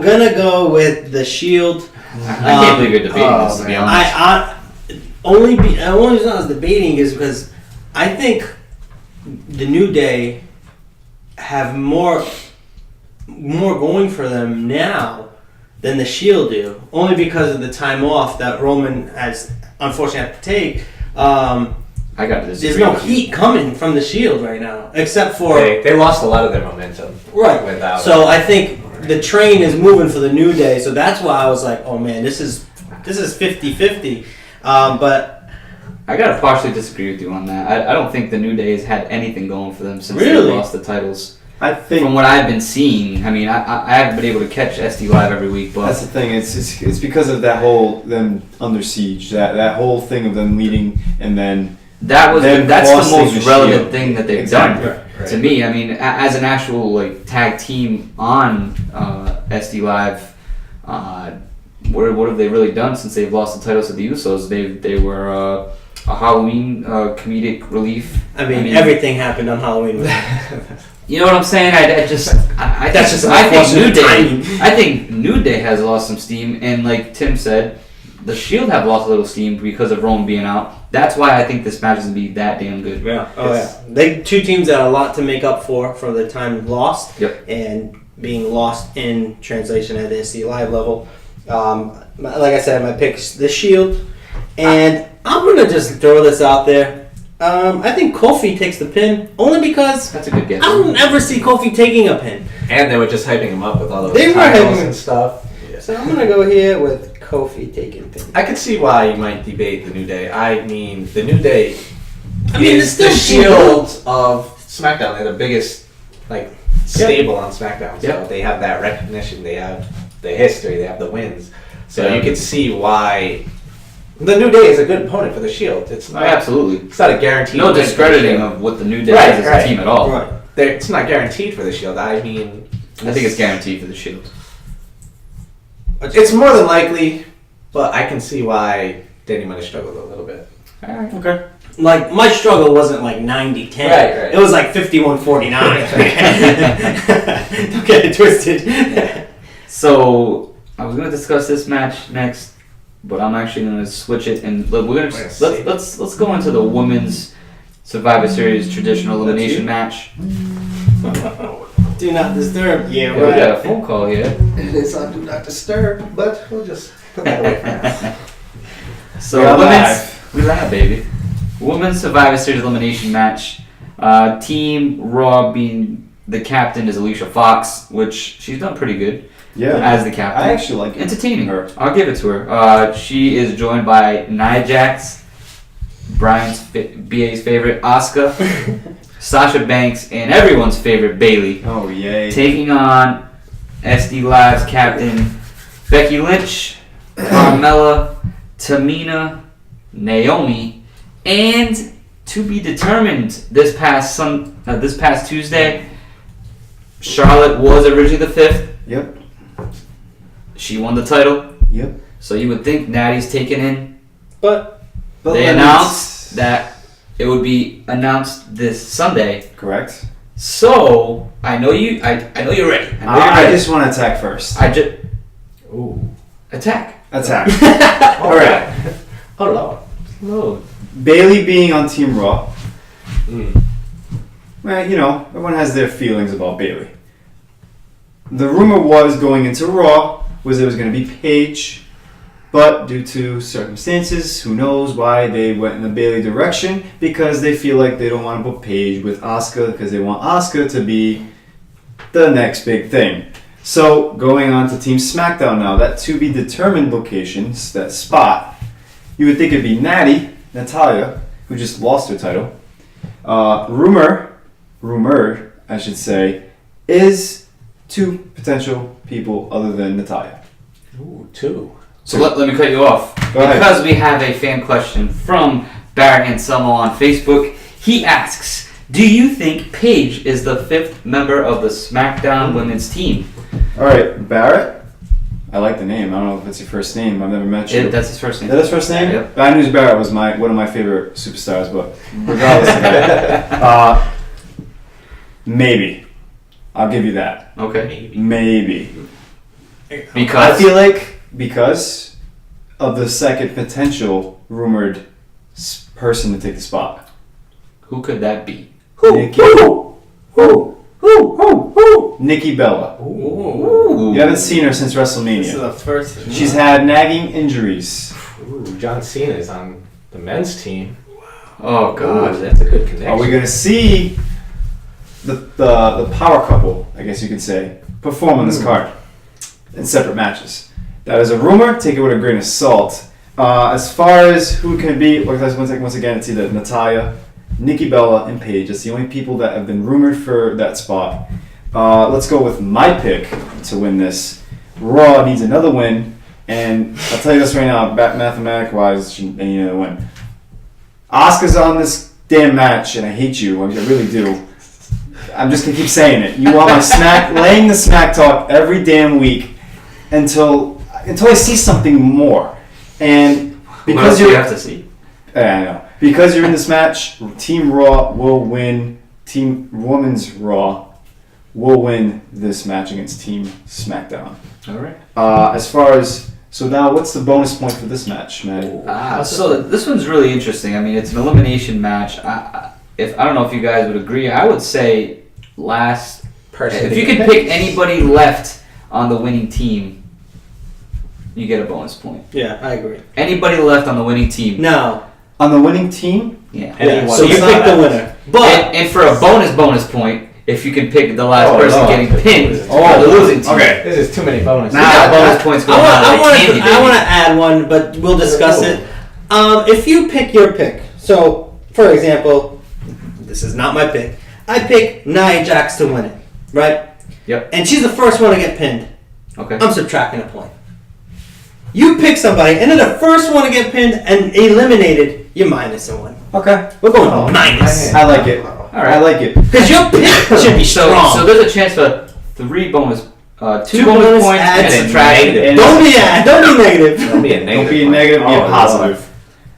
gonna go with the Shield. I can't believe you're debating this, to be honest. Only reason I was debating is because I think the New Day have more going for them now than the Shield do. Only because of the time off that Roman has unfortunately had to take. I got this. There's no heat coming from the Shield right now, except for They lost a lot of their momentum. right. Without So I think the train is moving for the New Day. So that's why I was like, oh man, this is 50-50. But I gotta partially disagree with you on that. I don't think the New Day has had anything going for them since Really? they lost the titles. I think From what I've been seeing, I mean, I haven't been able to catch SD Live every week, that's but the thing. It's because of that whole them under siege. That whole thing of them leading and then that's them the costing most the relevant Shield. thing that they've Exactly. done to me. I mean, as an actual like tag team on SD Live, what have they really done since they've lost the titles to the Usos? They were a Halloween comedic relief. I mean, everything happened on Halloween. You know what I'm saying? I That's just think New unfortunate Day. timing. I think New Day has lost some steam, and like Tim said, the Shield have lost a little steam because of Roman being out. That's why I think this match is gonna be that damn good. Yeah. Oh yeah. They two teams that have a lot to make up for the time lost. Yep. And being lost in translation at the SC Live level. Like I said, my pick's the Shield, and I'm gonna just throw this out there. I think Kofi takes the pin only because That's a good guess. I don't ever see Kofi taking a pin. And they were just hyping him up with all those They were titles hyping him. and stuff. So I'm gonna go here with Kofi taking pin. I could see why you might debate the New Day. I mean, the New Day I mean, it's is still the Shield of SmackDown. They're the biggest stable on SmackDown. So Yep. they have that recognition. They have the history. They have the wins. So Yeah. you can see why the New Day is a good opponent for the Shield. It's Oh, not. absolutely. It's not a guarantee. No discrediting of what the New Day Right, is as right. a team at all. Right. It's not guaranteed for the Shield. I mean, I think it's guaranteed for the Shield. It's more than likely, but I can see why Danny might have struggled a little bit. okay. Like, my struggle wasn't like 90-10. Right. It was like 51-49. Don't get it twisted. So I was gonna discuss this match next, but I'm actually gonna switch it and look, we're gonna see. let's go into the women's Survivor Series traditional elimination match. Do not disturb. Yeah, Yeah, we got a phone call here. It is on Do Not Disturb, but we'll just put that away for now. So We are women's, we live, baby. Women's Survivor Series elimination match. Team Raw being the captain is Alicia Fox, which she's done pretty good Yeah. as the captain. I actually like it. Entertaining her. I'll give it to her. She is joined by Nia Jax, Brian's BA's favorite Asuka, Sasha Banks, and everyone's favorite Bayley, Oh yay. taking on SD Live's captain Becky Lynch, Carmella, Tamina, Naomi, and to be determined this past Tuesday, Charlotte was originally the 5th. Yep. She won the title. Yep. So you would think Natty's taken in. But They announced that it would be announced this Sunday. Correct. So I know you. I know you're ready. I know you're I ready. just want to attack first. I just Ooh. attack. Attack. All right. Oh, Lord. Load. Bailey being on Team Raw. Mm. Well, you know, everyone has their feelings about Bailey. The rumor was going into Raw was it was going to be Paige, but due to circumstances, who knows why they went in the Bailey direction, because they feel like they don't want to put Paige with Asuka because they want Asuka to be the next big thing. So going on to Team SmackDown now, that to be determined locations, that spot, you would think it'd be Natalia, who just lost her title. Rumored, I should say, is two potential people other than Natalia. Ooh, 2. So let me cut you off. Go ahead. Because we have a fan question from Barrett Anselmo on Facebook. He asks, do you think Paige is the 5th member of the SmackDown women's team? All right, Barrett, I like the name. I don't know if it's your first name. I've never met you. That's his first Is name. that his first name? Yep. Bad News Barrett was one of my favorite superstars, but regardless of that, maybe. I'll give you that. Okay. Maybe. Because I feel like because of the second potential rumored person to take the spot. who could that be? Nikki. Nikki Bella. Ooh. You haven't seen her since This is WrestleMania. the first. She's had nagging injuries. Ooh, John Cena is on the men's team. Oh Ooh, God. that's a good connection. Are we going to see the power couple, I guess you could say, perform on this card in separate matches? That is a rumor. Take it with a grain of salt. As far as who it can be, once again, it's either Natalya, Nikki Bella, and Paige. That's the only people that have been rumored for that spot. Let's go with my pick to win this. Raw needs another win, and I'll tell you this right now, mathematic-wise, they need another win. Asuka's on this damn match, and I hate you. I really do. I'm just gonna keep saying it. You want my laying the smack talk every damn week until I see something more. And What else because do you you're, have to see? I know. Because you're in this match, Team Raw will win. Team Women's Raw will win this match against Team SmackDown. All right. As far as now, what's the bonus point for this match, man? So this one's really interesting. I mean, it's an elimination match. I don't know if you guys would agree. I would say last person? If you could pick anybody left on the winning team, you get a bonus point. Yeah, I agree. Anybody left on the winning team. No. On the winning team? Yeah. Anyone. So you it's pick not- the winner. But And for a bonus point, if you can pick the last Oh, person no. getting pinned Oh, for the losing team. okay. This is too many bonuses. We got bonus points going on like candy, I want baby. to add one, but we'll discuss it. If you pick your pick, so for example, this is not my pick. I pick Nia Jax to win it, right? Yep. And she's the first one to get pinned. Okay. I'm subtracting a point. You pick somebody, and then the first one to get pinned and eliminated, you're minus a one. Okay. We're going minus. I like it. All right. I like it. Because your pick should be strong. So there's a chance for two bonus Two bonus bonus points and adds subtraction. negative. don't be negative. Don't be a negative. Don't be a one. negative, be a Oh, positive.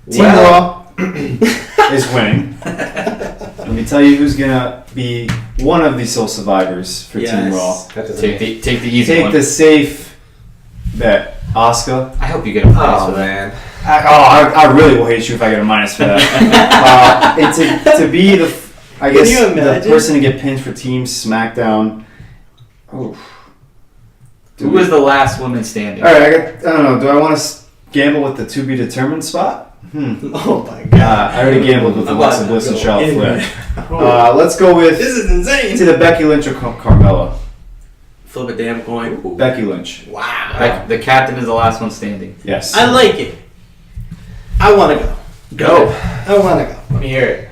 Team Well- Raw is winning. Let me tell you who's gonna be one of the sole survivors for Team Raw. That doesn't Take the easy Take one. the safe bet, Asuka. I hope you get a minus Oh for that. man. I really will hate you if I get a minus for that. And to be the, I Can guess, you the imagine? person to get pinned for Team SmackDown. Oh. Who was the last woman standing? All right, I don't know. Do I want to gamble with the to be determined spot? Oh my god. I already gambled with I'm Alexa about to Bliss and go Charlotte anywhere. Flair. Let's go with This is insane. to the Becky Lynch or Carmella. Flip a damn coin. Becky Lynch. Wow. Like, the captain is the last one standing. Yes. I like it. I want to go. Go. I want to go. Let me hear it.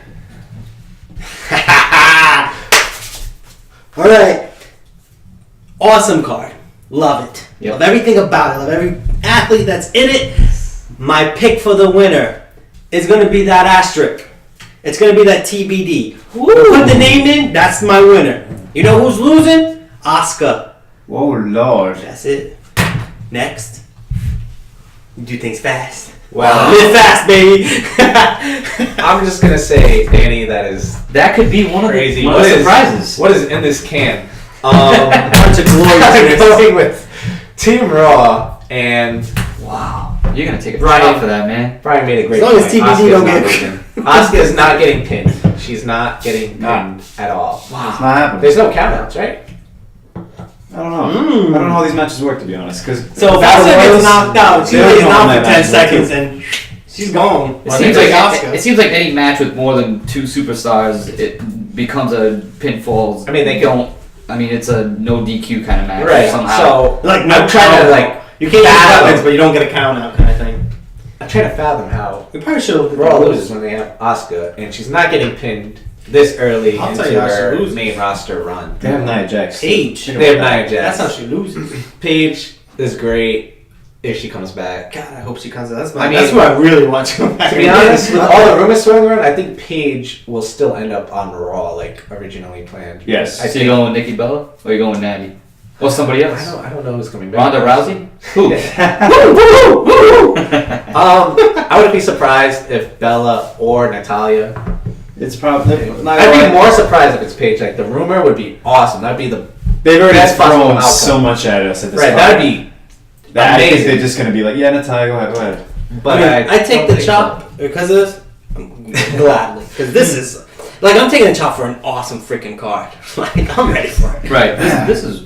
All right. Awesome card. Love it. Yep. Love everything about it. Love every athlete that's in it. My pick for the winner is going to be that asterisk. It's going to be that TBD. Put the name in. That's my winner. You know who's losing? Asuka. Oh Lord. That's it. Next. Do things fast. Well, Live fast, baby. I'm just gonna say, Danny, that is That could be one of crazy. the, one What of the is- surprises. What is in this can? Bunch of glorious I'm winners. going with Team Raw, and Wow. You're going to take a Brian- shot for that, man. Brian made a great As long as point. TBD Asuka's don't not get- losing. Asuka's not getting pinned. She's not getting Nah. pinned at all. It's not happening. There's no countouts, right? I don't know. I don't know how these matches work, to be honest. Because So if Asuka gets knocked out, she They don't lays know down how for that 10 match seconds and she's gone. It seems, like, Asuka. it seems like any match with more than two superstars, it becomes a pinfall. I mean, they don't. I mean, it's a no DQ kind of match. Right. Somehow. So Like I'm trying to like you can't use fathom- weapons, but you don't get a count out kind of thing. I'm trying to fathom how We probably should have Raw loses when they have Asuka, and she's not getting pinned this early I'll tell into you how she her loses. main roster run. they have Nia Jax. Paige. They have Nia Jax. That's how she loses. Paige is great if she comes back. God, I hope she comes out. That's I mean- that's who I really want to come back. To be honest, with all the rumors swirling around, I think Paige will still end up on Raw like originally planned. Yes. I So you going with Nikki Bella or you going with Natty? Or somebody else. I don't know who's coming back. Ronda Rousey? Who? I wouldn't be surprised if Bella or Natalia. It's probably. I'd be more surprised if it's Paige. Like the rumor would be awesome. That'd be the They've already best possible thrown outcome. so much at us at this right. point. That'd be I think amazing. they're just gonna be like, yeah, Natalia, go ahead. But I take don't the think chop because of this. Gladly, because this is like I'm taking the chop for an awesome freaking card. Like I'm ready for it. Right. This is.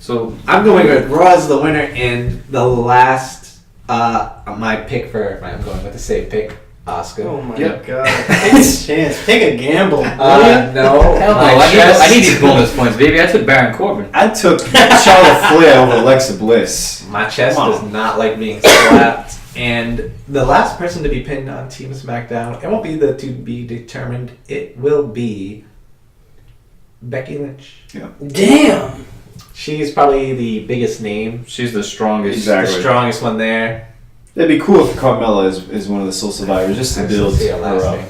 So. I'm going with Raw as the winner in the last. My pick for. I'm going with the safe pick, Asuka. Oh my Yep. god! Take a chance. Take a gamble. No. Hell no. My I need chest- these bonus points, baby. I took Baron Corbin. I took Charlotte Flair over Alexa Bliss. My chest Come on. does not like being slapped. And the last person to be pinned on Team SmackDown, it won't be the to be determined. It will be Becky Lynch. Damn. She's probably the biggest name, She's the strongest. Exactly. the strongest one there. It'd be cool if Carmella is one of the sole survivors, just to I still build see her her last up. name.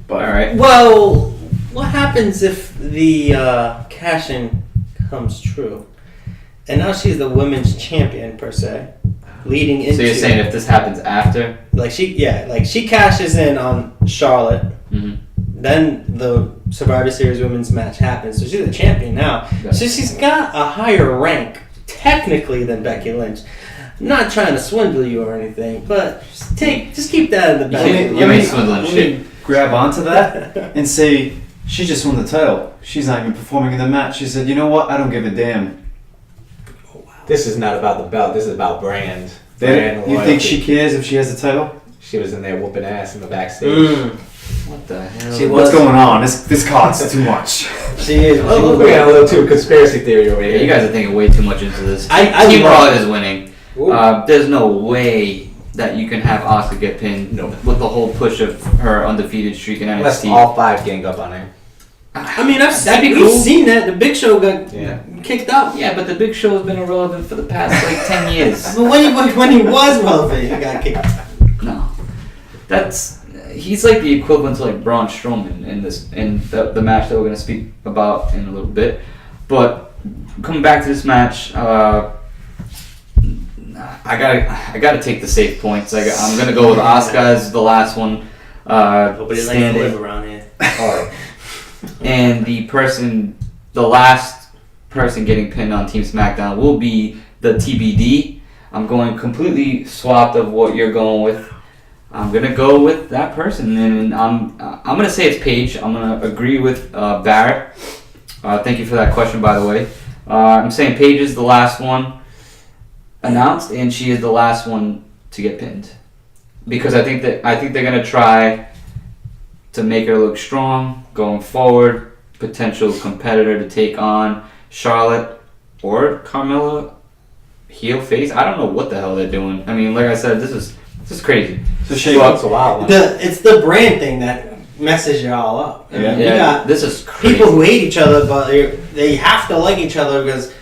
But All right. Well, what happens if the cash-in comes true, and now she's the women's champion per se, leading into. So you're saying if this happens after? like she cashes in on Charlotte, Mm-hmm. then the Survivor Series women's match happens, so she's the champion now. Yeah. So she's got a higher rank technically than Becky Lynch. I'm not trying to swindle you or anything, but just keep that in the back. can't- you ain't swindling shit. grab onto that and say she just won the title. She's not even performing in the match. She said, "You know what? I don't give a damn." This is not about the belt. This is about brand. Then Brand you think loyalty. she cares if she has the title? She was in there whooping ass in the backstage. What the hell? She What's was- going on? This card's too much. She is. We're getting a little too conspiracy theory over Yeah, here. you guys are thinking way too much into this. I Team love- Raw is winning. Ooh. There's no way that you can have Asuka get pinned No. with the whole push of her undefeated streak in Unless NXT. all five gang up on her. I mean, That'd be we've cool. seen that. The Big Show got Yeah. kicked out. Yeah, but the Big Show has been irrelevant for the past like 10 years. But when he was relevant, he got kicked out. No, he's like the equivalent to like Braun Strowman in the match that we're gonna speak about in a little bit. But coming back to this match, I gotta take the safe points. I'm gonna go with Asuka as the last one. Nobody likes to standing. live around here. Alright. And the last person getting pinned on Team SmackDown will be the TBD. I'm going completely swapped of what you're going with. I'm gonna go with that person, and I'm gonna say it's Paige. I'm gonna agree with Barrett. Thank you for that question, by the way. I'm saying Paige is the last one announced, and she is the last one to get pinned, because I think they're gonna try to make her look strong going forward, potential competitor to take on Charlotte or Carmella, heel face. I don't know what the hell they're doing. I mean, like I said, this is crazy. So shake Well, it's a wild one. It's the brand thing that messes you all up. I mean, you got This is crazy. people who hate each other, but they have to like each other because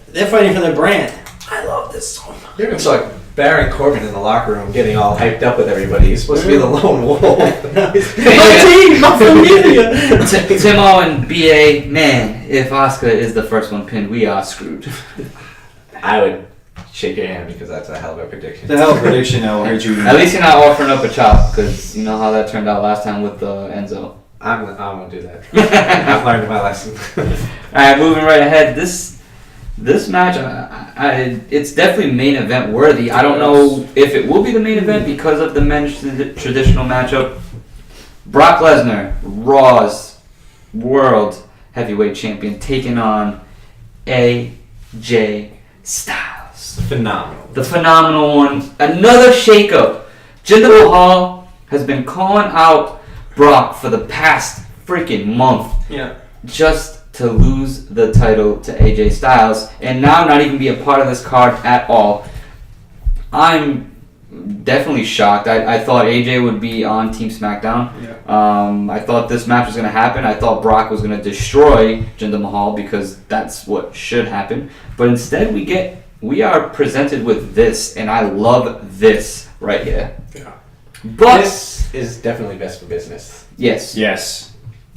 they're fighting for their brand. I love this so much. It's like Baron Corbin in the locker room getting all hyped up with everybody. He's supposed to be the lone wolf. My team, my familia. Timo and BA, man, if Asuka is the first one pinned, we are screwed. I would shake your hand because that's a hell of a prediction. the hell prediction I heard you. At least you're not offering up a chop, because you know how that turned out last time with Enzo. I'm gonna do that. I've learned my lesson. Alright, moving right ahead. This match, it's definitely main event worthy. I don't know if it will be the main event because of the men's traditional matchup. Brock Lesnar, Raw's World Heavyweight Champion, taking on AJ Styles. Phenomenal. The phenomenal one. Another shakeup. Jinder Mahal has been calling out Brock for the past freaking month Yeah. just to lose the title to AJ Styles and now not even be a part of this card at all. I'm definitely shocked. I thought AJ would be on Team SmackDown. I thought this match was going to happen. I thought Brock was going to destroy Jinder Mahal because that's what should happen. But instead we are presented with this, and I love this right here. Yeah. But This is definitely best for business. yes, Yes.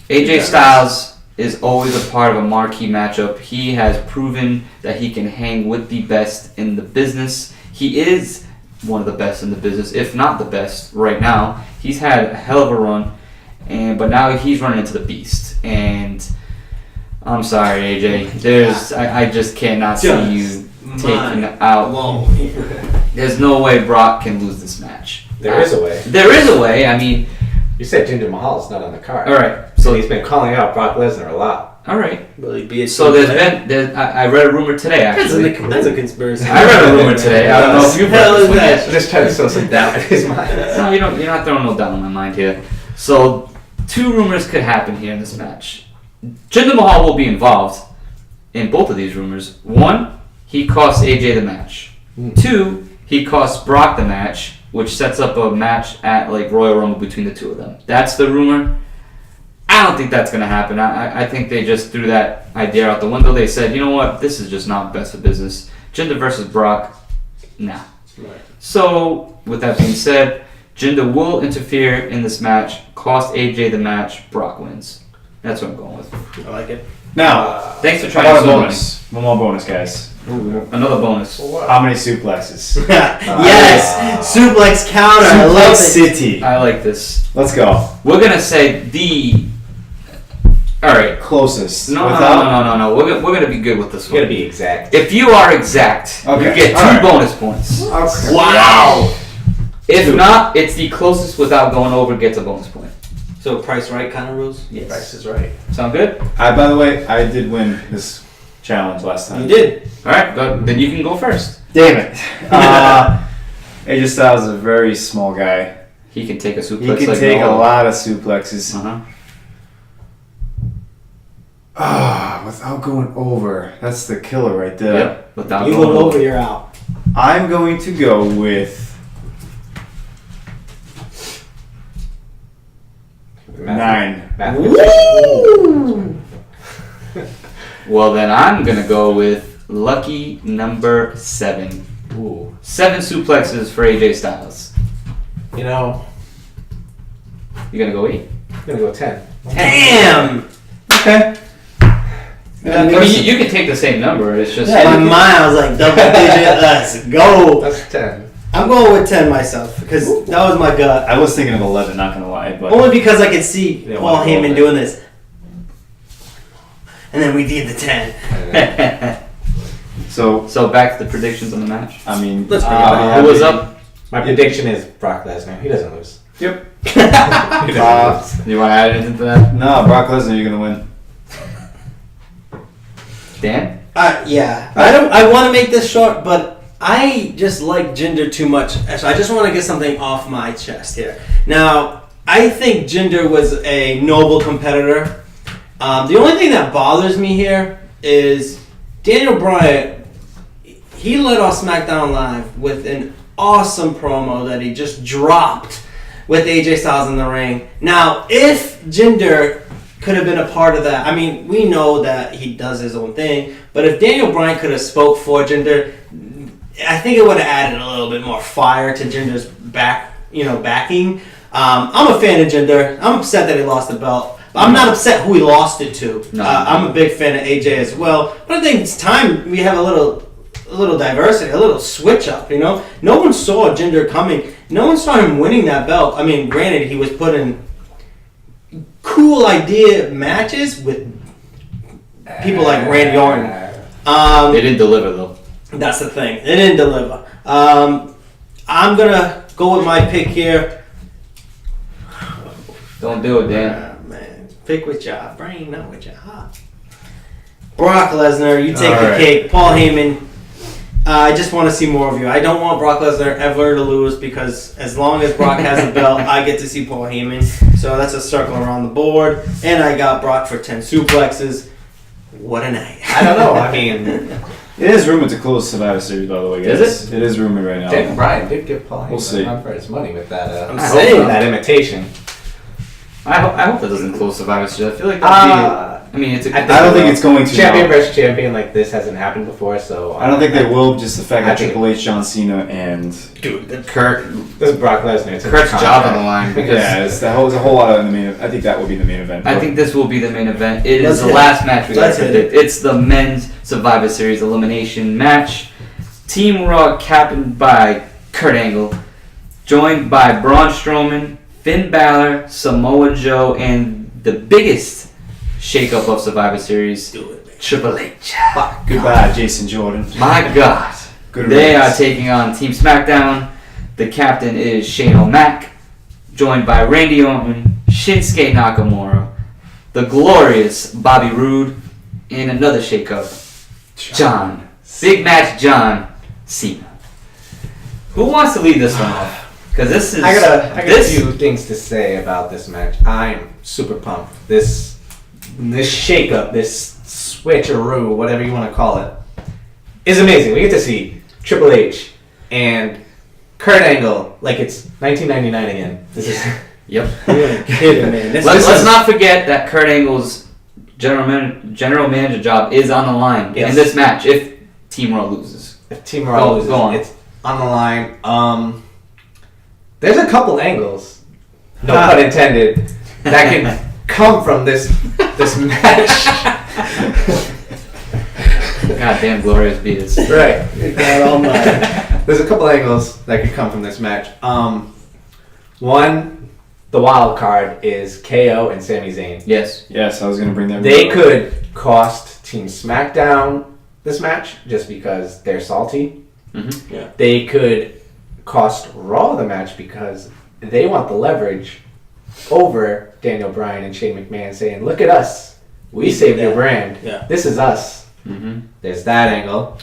AJ Styles is always a part of a marquee matchup. He has proven that he can hang with the best in the business. He is one of the best in the business, if not the best right now. He's had a hell of a run, but now he's running into the beast. And I'm sorry, AJ. I just cannot see you taking out. Whoa. There's no way Brock can lose this match. There is a way. There is a way. I mean, You said Jinder Mahal is not on the card. all right. So So he's been calling out Brock Lesnar a lot. all right. Will he be a So I read a rumor today actually. That's a conspiracy. I read a rumor today. I don't know if you've Hell heard is this one that? yet. Just trying to sow some doubt in his mind. No, you're not throwing no doubt in my mind here. So, two rumors could happen here in this match. Jinder Mahal will be involved in both of these rumors. One, he costs AJ the match. Two, he costs Brock the match, which sets up a match at like Royal Rumble between the two of them. That's the rumor. I don't think that's going to happen. I think they just threw that idea out the window. They said, you know what, this is just not best for business. Jinder versus Brock, nah. Right. So, with that being said, Jinder will interfere in this match, cost AJ the match, Brock wins. That's what I'm going with. I like it. Now, Thanks for how trying about a so many. bonus? One more bonus, guys. Another bonus. How many suplexes? Yes! Suplex counter. I Suplex love it. City. I like this. Let's go. We're gonna say the. All right. Closest. No. We're gonna be good with this You gotta one. be exact. If you are exact, you Okay, get two all right. bonus points. Okay. Wow. If not, it's the closest without going over gets a bonus point. So Price Right kind of rules? Yes. Price is right. Sound good? By the way, I did win this challenge last time. You did. All right. Go, then you can go first. Damn it. AJ Styles is a very small guy. He can take a suplex. He can like take no a other. lot of suplexes. Without going over. That's the killer right there. Yep. Without You going go over, you're out. I'm going to go with 9. Woo! Well, then I'm gonna go with lucky number 7. Ooh. 7 suplexes for AJ Styles. You know, You gonna go 8? I'm gonna go 10. Damn! Okay. I mean, you can take the same number. It's just In my mind, I was like, double digit, let's go. That's 10. I'm going with 10 myself because that was my gut. I was thinking of 11, not gonna lie, but Only because I could see Yeah, Paul why roll Heyman it? doing this. And then we did the 10. so So back to the predictions on the match. I mean, Let's bring it I'll back. be Who was happy- up? My prediction is Brock Lesnar. He doesn't lose. Yep. He doesn't lose. You want to add anything to that, No, Brock Lesnar, you're gonna win. Dan? Yeah. I want to make this short, but I just like Jinder too much. So I just want to get something off my chest here. Now, I think Jinder was a noble competitor. The only thing that bothers me here is Daniel Bryan. He led off SmackDown Live with an awesome promo that he just dropped with AJ Styles in the ring. Now, if Jinder could have been a part of that, I mean, we know that he does his own thing, but if Daniel Bryan could have spoke for Jinder, I think it would have added a little bit more fire to Jinder's backing. I'm a fan of Jinder. I'm upset that he lost the belt. I'm not upset who he lost it to. No. I'm a big fan of AJ as well. But I think it's time we have a little diversity, a little switch up, No one saw Jinder coming. No one saw him winning that belt. I mean, granted, he was put in cool idea matches with people like Randy Orton. They didn't deliver though. That's the thing. They didn't deliver. I'm going to go with my pick here. Don't do it, Dan. Man, pick with your brain, not with your heart. Brock Lesnar, you take All the right. cake. Paul Heyman, I just want to see more of you. I don't want Brock Lesnar ever to lose because as long as Brock has the belt, I get to see Paul Heyman. So that's a circle around the board. And I got Brock for 10 suplexes. What a night. I don't know. I mean, It is rumored to close Survivor Series, by the way, guys. Is It is rumored right now. Daniel Bryan did give Paul Heyman We'll see. a run for his money with that. I'm saying. that imitation. I hope that doesn't close Survivor Series. I feel like that'd I mean, it's a. I I don't think it's going to. champion now. versus champion like this hasn't happened before, so I don't think they will. Just the fact I that think- Triple H, John Cena, and Dude, the Kurt. This is Brock Lesnar. It's a Kurt's job contract. on the line because yeah, there's a whole lot of the main. I think that will be the main event. I think this will be the main event. It Let's is the hit last match we gotta Let's hit predict. It's the men's Survivor Series elimination match. Team Raw captained by Kurt Angle, joined by Braun Strowman, Finn Balor, Samoa Joe, and the biggest shakeup of Survivor Series, do it, man. Triple H. Goodbye, Jason Jordan. My God. Good They are riddance. taking on Team SmackDown. The captain is Shane O'Mac, joined by Randy Orton, Shinsuke Nakamura, the glorious Bobby Roode, and another shakeup, John. Big match John Cena. Who wants to lead this one off? Because this is I got a this. few things to say about this match. I'm super pumped. This shakeup, this switcheroo, whatever you want to call it, is amazing. We get to see Triple H and Kurt Angle like it's 1999 again. This is Yep. You ain't kidding, man. Let's not forget that Kurt Angle's general manager job is on the line Yes. in this match if Team Raw loses. if Team Raw loses, go on. it's on the line. There's a couple angles, no Ah. pun intended, that can come from this match. Goddamn glorious beats. Right. God almighty. There's a couple angles that could come from this match. One, the wild card is KO and Sami Zayn. Yes. Yes, I was gonna bring that. They could cost Team SmackDown this match just because they're salty. Mm-hmm. Yeah. They could cost Raw the match because they want the leverage over Daniel Bryan and Shane McMahon saying, "Look at us, we saved your brand. Yeah. This is us." Mm-hmm. There's that angle.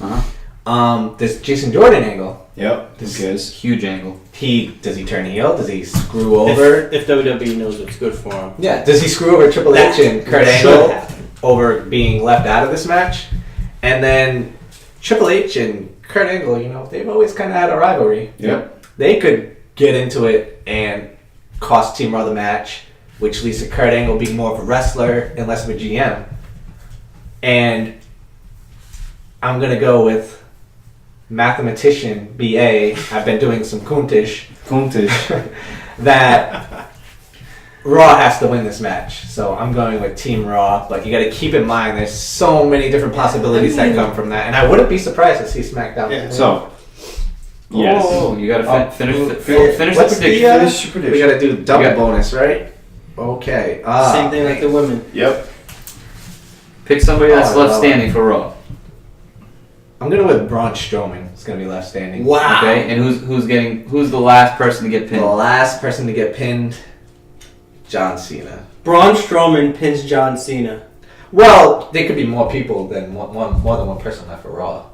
Uh-huh. There's Jason Jordan angle. Yep. This is. Huge angle. Does he turn heel? Does he screw over? If WWE knows what's good for him. Yeah. Does he screw over Triple H and Kurt Should Angle happen. over being left out of this match? And then Triple H and Kurt Angle, they've always kind of had a rivalry. Yep. They could get into it and cost Team Raw the match, which leads to Kurt Angle being more of a wrestler and less of a GM. And I'm going to go with mathematician BA. I've been doing some Kuntish. That Raw has to win this match. So I'm going with Team Raw, but you got to keep in mind there's so many different possibilities that come from that. And I wouldn't be surprised to see SmackDown. Yeah. So. Yes. Oh, you gotta Oh, finish oh, the what's the, prediction. Finish your prediction. We got to do double Yeah. bonus, right? Okay. Same thing like the women. Yep. Pick somebody that's Oh, left no. standing for Raw. I'm going to with Braun Strowman. It's going to be left standing. Wow. Okay, and who's the last person to get The pinned? last person to get pinned, John Cena. Braun Strowman pins John Cena. Well, there could be more people than more than one person left for Raw.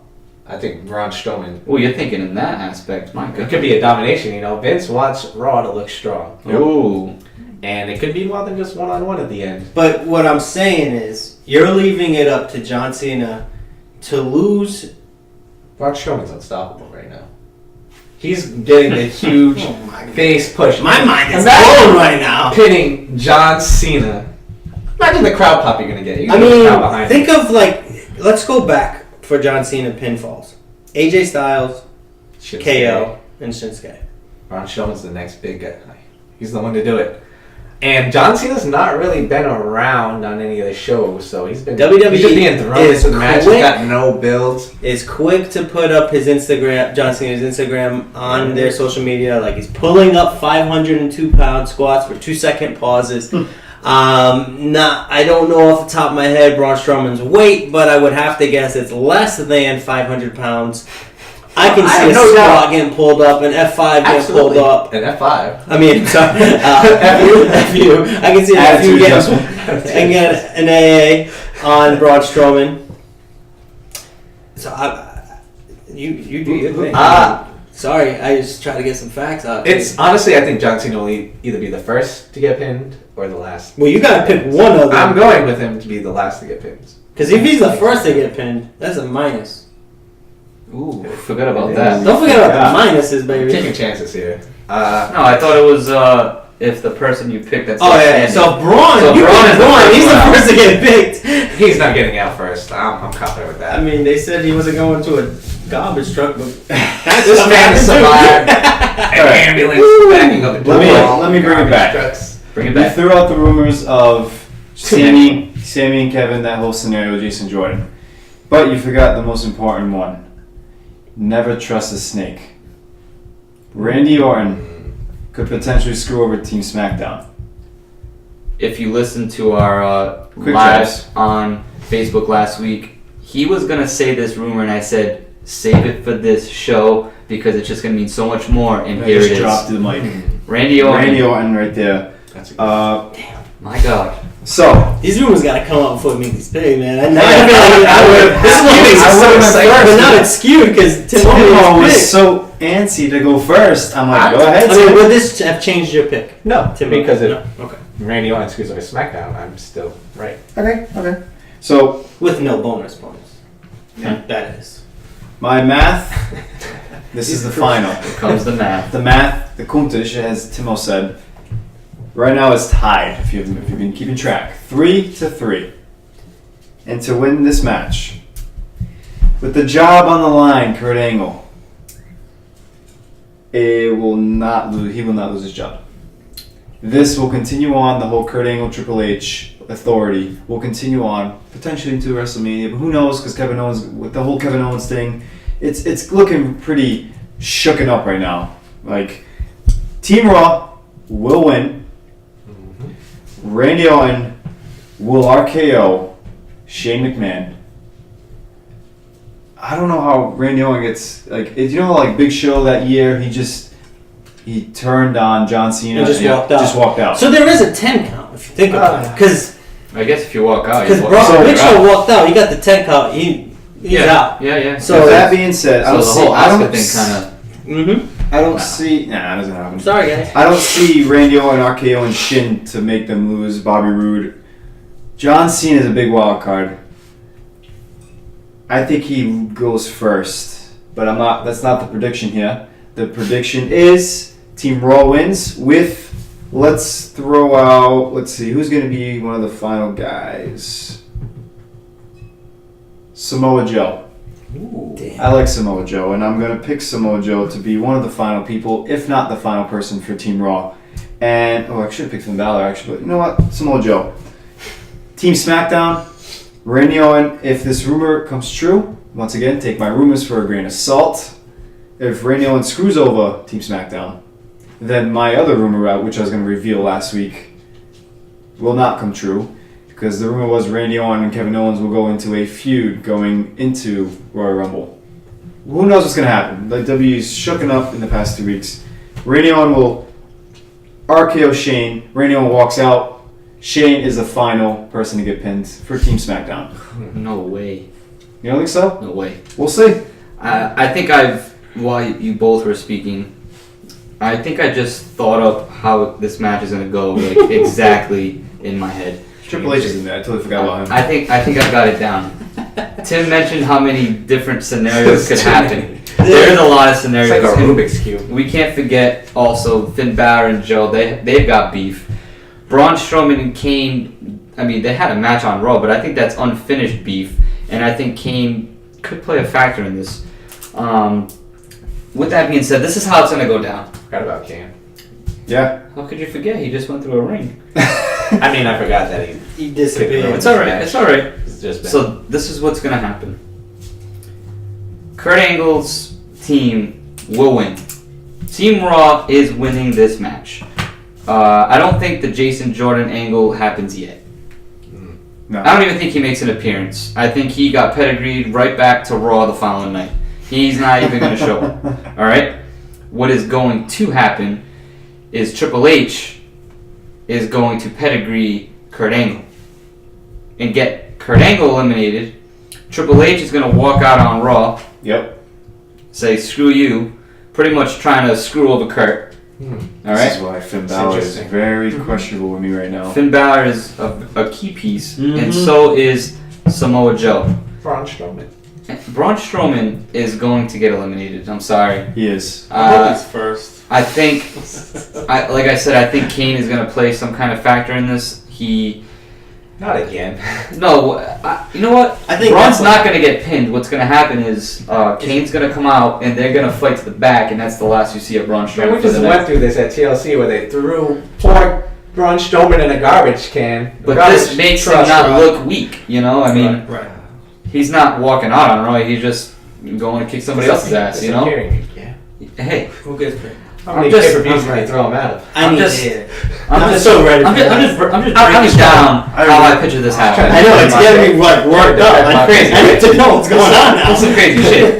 I think Braun Strowman. Oh, you're thinking in that aspect, my It God. could be a domination. Vince wants Raw to look strong, Ooh. and it could be more than just one-on-one at the end. But what I'm saying is, you're leaving it up to John Cena to lose. Braun Strowman's unstoppable right now. He's getting a huge Oh my God. face push. My mind is Imagine blown right now. pinning John Cena. Imagine the crowd pop you're gonna get. You're I gonna get the crowd mean, behind think of let's go back for John Cena pinfalls. AJ Styles, you. KO, and Shinsuke. Braun Strowman's the next big guy. He's the one to do it. And John Cena's not really been around on any of the shows, so he's been WWE he's just being thrown is into the match. He's quick. got no builds. Is quick to put up his Instagram, John Cena's Instagram on their social media. Like he's pulling up 502 pound squats for 2-second pauses. I don't know off the top of my head Braun Strowman's weight, but I would have to guess it's less than 500 pounds. I can I see have a no squat doubt. getting pulled up, an F5 getting pulled up. An F5. I mean, sorry, FU. I can see an FU Attitude getting and get an AA on Braun Strowman. So you do your thing. Sorry, I just try to get some facts out. It's honestly, I think John Cena will either be the first to get pinned or the last. Well, you gotta pick one of I'm them. going with him to be the last to get pinned. Because if he's the first to get pinned, that's a minus. Ooh, forgot about that. Don't forget about Yeah. the minuses, baby. Taking chances here. No, I thought it was if the person you picked that's Oh yeah. standing- So Braun, So you Braun picked is the Braun. first He's one the out. first to get picked. He's not getting out first. I'm confident with that. I mean, they said he wasn't going to a garbage truck, but This man survived an ambulance backing up. Let me bring it back. Bring it We back. threw out the rumors of Sammy and Kevin, that whole scenario with Jason Jordan. But you forgot the most important one. Never trust a snake. Randy Orton could potentially screw over Team SmackDown. If you listened to our Quick live jabs. on Facebook last week, he was gonna say this rumor, and I said save it for this show because it's just gonna mean so much more. And I here just it is. dropped the mic. Randy Orton. Randy Orton right there. That's a My God. So, these rumors gotta come out before we make these picks, man. I I would've but now it's skewed because Tim Timo was picked. so antsy to go first. I'm like, go ahead, I mean, Tim. would this have changed your pick? No, Tim, because if no. Okay. Randy Orton screws over SmackDown, I'm still right. Okay. So, With no bonus points. Yeah. That is. my math, this is the final. Here comes the math. The math, the Kuntish, as Timo said, right now is tied, if you've been keeping track. 3-3. And to win this match, with the job on the line, Kurt Angle, he will not lose his job. This will continue on, the whole Kurt Angle Triple H authority will continue on, potentially into WrestleMania, but who knows, because Kevin Owens, with the whole Kevin Owens thing, it's looking pretty shooken up right now. Like, Team Raw will win. Randy Orton will RKO Shane McMahon. I don't know how Randy Orton gets, like, you know, like Big Show that year, he turned on John Cena And just walked out. Just walked out. So there is a 10 count if you think about it. Because I guess if you walk out, you walk So- Big Show walked out, he got the 10 count, he's out. Yeah. So that being said, I So don't the see. whole I don't Asuka thing s- kind of. Mm-hmm. I don't see. Nah, it doesn't happen. Sorry, guys. I don't see Randy Orton, RKO, and Shin to make them lose. Bobby Roode, John Cena is a big wild card. I think he goes first, but I'm not. That's not the prediction here. The prediction is Team Raw wins with. Let's throw out. Let's see who's going to be one of the final guys. Samoa Joe. Damn. I like Samoa Joe, and I'm going to pick Samoa Joe to be one of the final people, if not the final person for Team Raw. And, I should have picked Finn Balor, actually, but you know what? Samoa Joe. Team SmackDown, Randy Orton. If this rumor comes true, once again, take my rumors for a grain of salt. If Randy Orton screws over Team SmackDown, then my other rumor, which I was going to reveal last week, will not come true. Because the rumor was Randy Orton and Kevin Owens will go into a feud going into Royal Rumble. Who knows what's going to happen? The WWE's shooken up in the past 2 weeks. Randy Orton will RKO Shane. Randy Orton walks out. Shane is the final person to get pinned for Team SmackDown. No way. You don't think so? No way. We'll see. I think while you both were speaking, I think I just thought up how this match is gonna go, like exactly in my head. Triple H is in there. I totally forgot about him. I think I've got it down. Tim mentioned how many different scenarios could happen. There's a lot of It's scenarios. like a and Rubik's Cube. we can't forget also Finn Balor and Joe. They've got beef. Braun Strowman and Kane. I mean, they had a match on Raw, but I think that's unfinished beef, and I think Kane could play a factor in this. With that being said, this is how it's gonna go down. Forgot about Kane. Yeah. How could you forget? He just went through a ring. I mean, I forgot that he. He disappeared. It's all right. It's all right. It's just been. So this is what's gonna happen. Kurt Angle's team will win. Team Raw is winning this match. I don't think the Jason Jordan angle happens yet. No. I don't even think he makes an appearance. I think he got pedigreed right back to Raw the following night. He's not even going to show up. All right? What is going to happen is Triple H is going to pedigree Kurt Angle and get Kurt Angle eliminated. Triple H is going to walk out on Raw, Yep. say, screw you, pretty much trying to screw over Kurt. All This is right? why Finn It's Balor is interesting. very questionable with me right now. Finn Balor is a key piece, and Mhm. so is Samoa Joe. Braun Strowman. Braun Strowman is going to get eliminated. I'm sorry. He is. I hope he's first. I think, like I said, I think Kane is going to play some kind of factor in this. Not again. No, you know what? I think Braun's that's not going to get pinned. What's going to happen is Kane's going to come out and they're going to fight to the back, and that's the last you see of Braun Man, Strowman. we just went through this at TLC where they threw poor Braun Strowman in a garbage can. But Garbage this makes him truck. not look weak, you know? I mean, Right. he's not walking out on Roy. He's just going to kick somebody else's ass, you know? Yeah. Hey, Who gets picked? How many I'm just- pay-per-views I'm did they throw him out of? I'm need just- to hear it. I'm I'm just so ready I'm for just, that. I'm just breaking I'm down I how I really- picture this I was happening. I know, it's getting me worked up. I'm crazy. I need to know what's going on now. That's some crazy shit.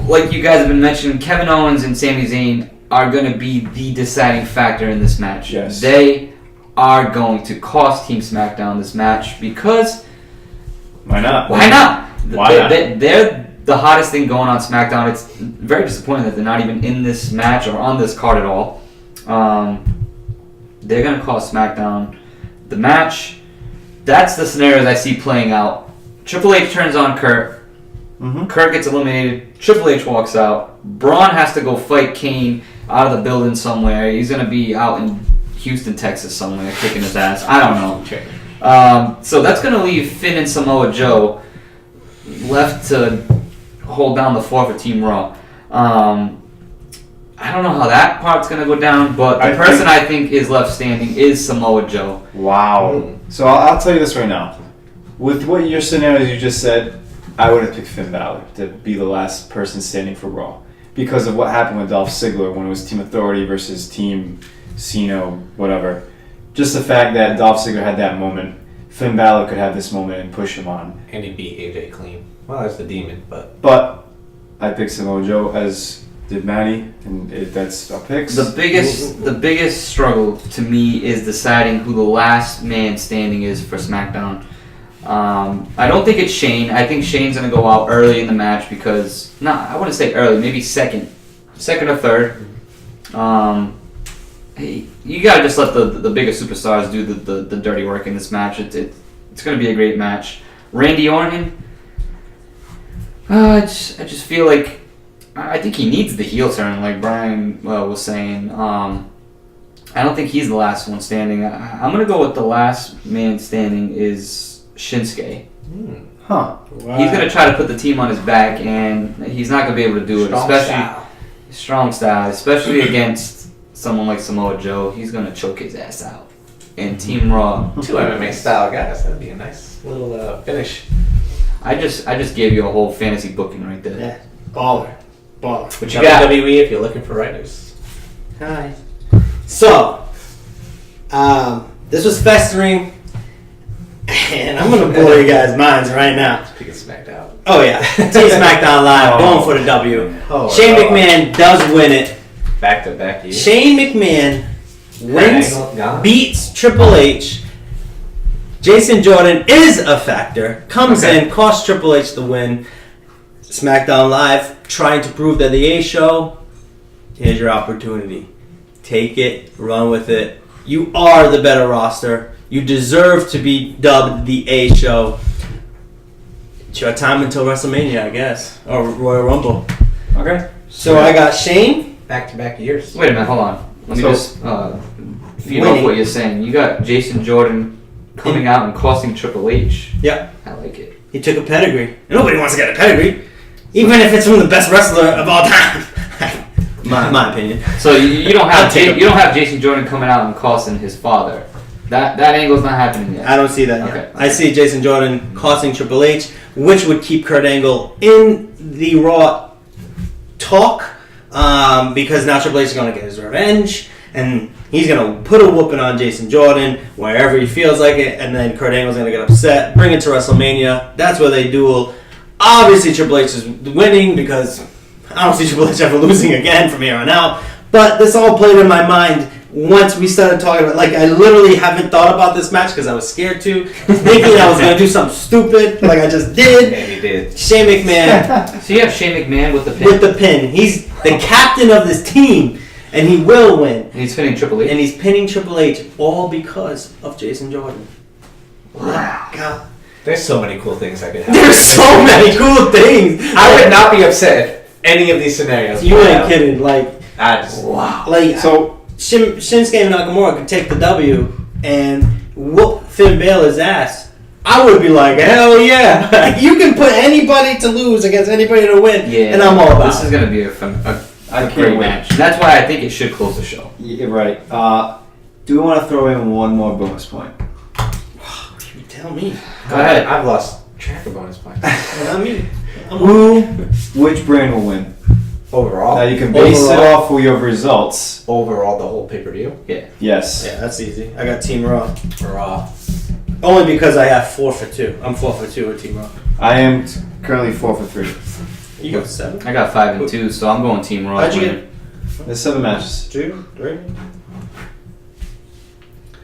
Like you guys have been mentioning, Kevin Owens and Sami Zayn are going to be the deciding factor in this match. Yes. They are going to cost Team SmackDown this match because Why not? why not? Why not? They're the hottest thing going on SmackDown. It's very disappointing that they're not even in this match or on this card at all. They're going to cost SmackDown the match. That's the scenarios I see playing out. Triple H turns on Kurt. Mm-hmm. Kurt gets eliminated. Triple H walks out. Braun has to go fight Kane out of the building somewhere. He's going to be out in Houston, Texas somewhere, kicking his ass. I don't know. So that's going to leave Finn and Samoa Joe left to hold down the fort for Team Raw. I don't know how that part's going to go down, but the person I think is left standing is Samoa Joe. Wow. So I'll tell you this right now. With what your scenarios you just said, I would have picked Finn Balor to be the last person standing for Raw because of what happened with Dolph Ziggler when it was Team Authority versus Team Cena, whatever. Just the fact that Dolph Ziggler had that moment, Finn Balor could have this moment and push him on. And he beat AJ clean. Well, that's the demon, but But I picked Samoa Joe, as did Manny, and that's our picks. The biggest struggle to me is deciding who the last man standing is for SmackDown. I don't think it's Shane. I think Shane's gonna go out early in the match because I wouldn't say early, maybe second or third. You gotta just let the biggest superstars do the dirty work in this match. It's gonna be a great match. Randy Orton. I just feel like I think he needs the heel turn, like Brian was saying. I don't think he's the last one standing. I'm gonna go with the last man standing is Shinsuke. Huh. He's gonna try to put the team on his back, and he's not gonna be able to do it. Strong style, especially against someone like Samoa Joe. He's gonna choke his ass out. And Team Raw. two MMA style guys. That'd be a nice little finish. I just gave you a whole fantasy booking right there. Yeah. Baller. What you got? WWE if you're looking for writers. Hi. So, this was festering, and I'm gonna blow you guys' minds right now. Picking SmackDown. Oh yeah, Team SmackDown Live going for the W. Oh, Shane McMahon does win it. Back to back years. Shane McMahon wins, Angle gone. beats Triple H. Jason Jordan is a factor. Comes in, costs Triple H the win. SmackDown Live trying to prove that the A show. Here's your opportunity. Take it, run with it. You are the better roster. You deserve to be dubbed the A show. It's your time until WrestleMania, I guess, or Royal Rumble. Okay. So I got Shane. Back to back years. Wait a minute, hold on. Let me So- just feed off what you're saying. You got Jason Jordan coming out and costing Triple H. Yep. I like it. He took a pedigree. Nobody wants to get a pedigree, even if it's from the best wrestler of all time. my opinion. So you don't have I'll take you don't have Jason Jordan coming out and costing his father. That angle's not happening yet. I don't see that yet. Okay. I see Jason Jordan costing Triple H, which would keep Kurt Angle in the Raw talk, because now Triple H is going to get his revenge, and he's going to put a whooping on Jason Jordan wherever he feels like it, and then Kurt Angle's going to get upset, bring it to WrestleMania. That's where they duel. Obviously, Triple H is winning because I don't see Triple H ever losing again from here on out. But this all played in my mind once we started talking about, like, I literally haven't thought about this match because I was scared to, thinking I was going to do something stupid like I just did. And he did. Shane McMahon So you have Shane McMahon with the pin. with the pin. He's the captain of this team, and he will win. And he's pinning Triple H. And he's pinning Triple H all because of Jason Jordan. Wow. God. There's so many cool things I could have. There's so many cool things. I would not be upset if any of these scenarios. You played ain't out. kidding. Like, Wow. Like So Shinsuke Nakamura could take the W and whoop Finn Balor's ass. I would be like, hell yeah! You can put anybody to lose against anybody to win, Yeah. and I'm all about This it. is going to be I a can't great wait. match. And that's why I think it should close the show. Yeah, right. Do we want to throw in one more bonus point? You tell me. Go ahead. I've lost track of bonus points. I mean, Which brand will win? Now Overall, you can base it Overall. off of your results. overall, the whole pay per view. Yes. yeah, that's easy. I got Team Raw. Raw. Only because I have 4 for 2. I'm 4 for 2 with Team Raw. I am currently 4 for 3. You got 7? I got 5 and 2, so I'm going Team Raw. How'd you winning. There's 7 matches. 2? 3?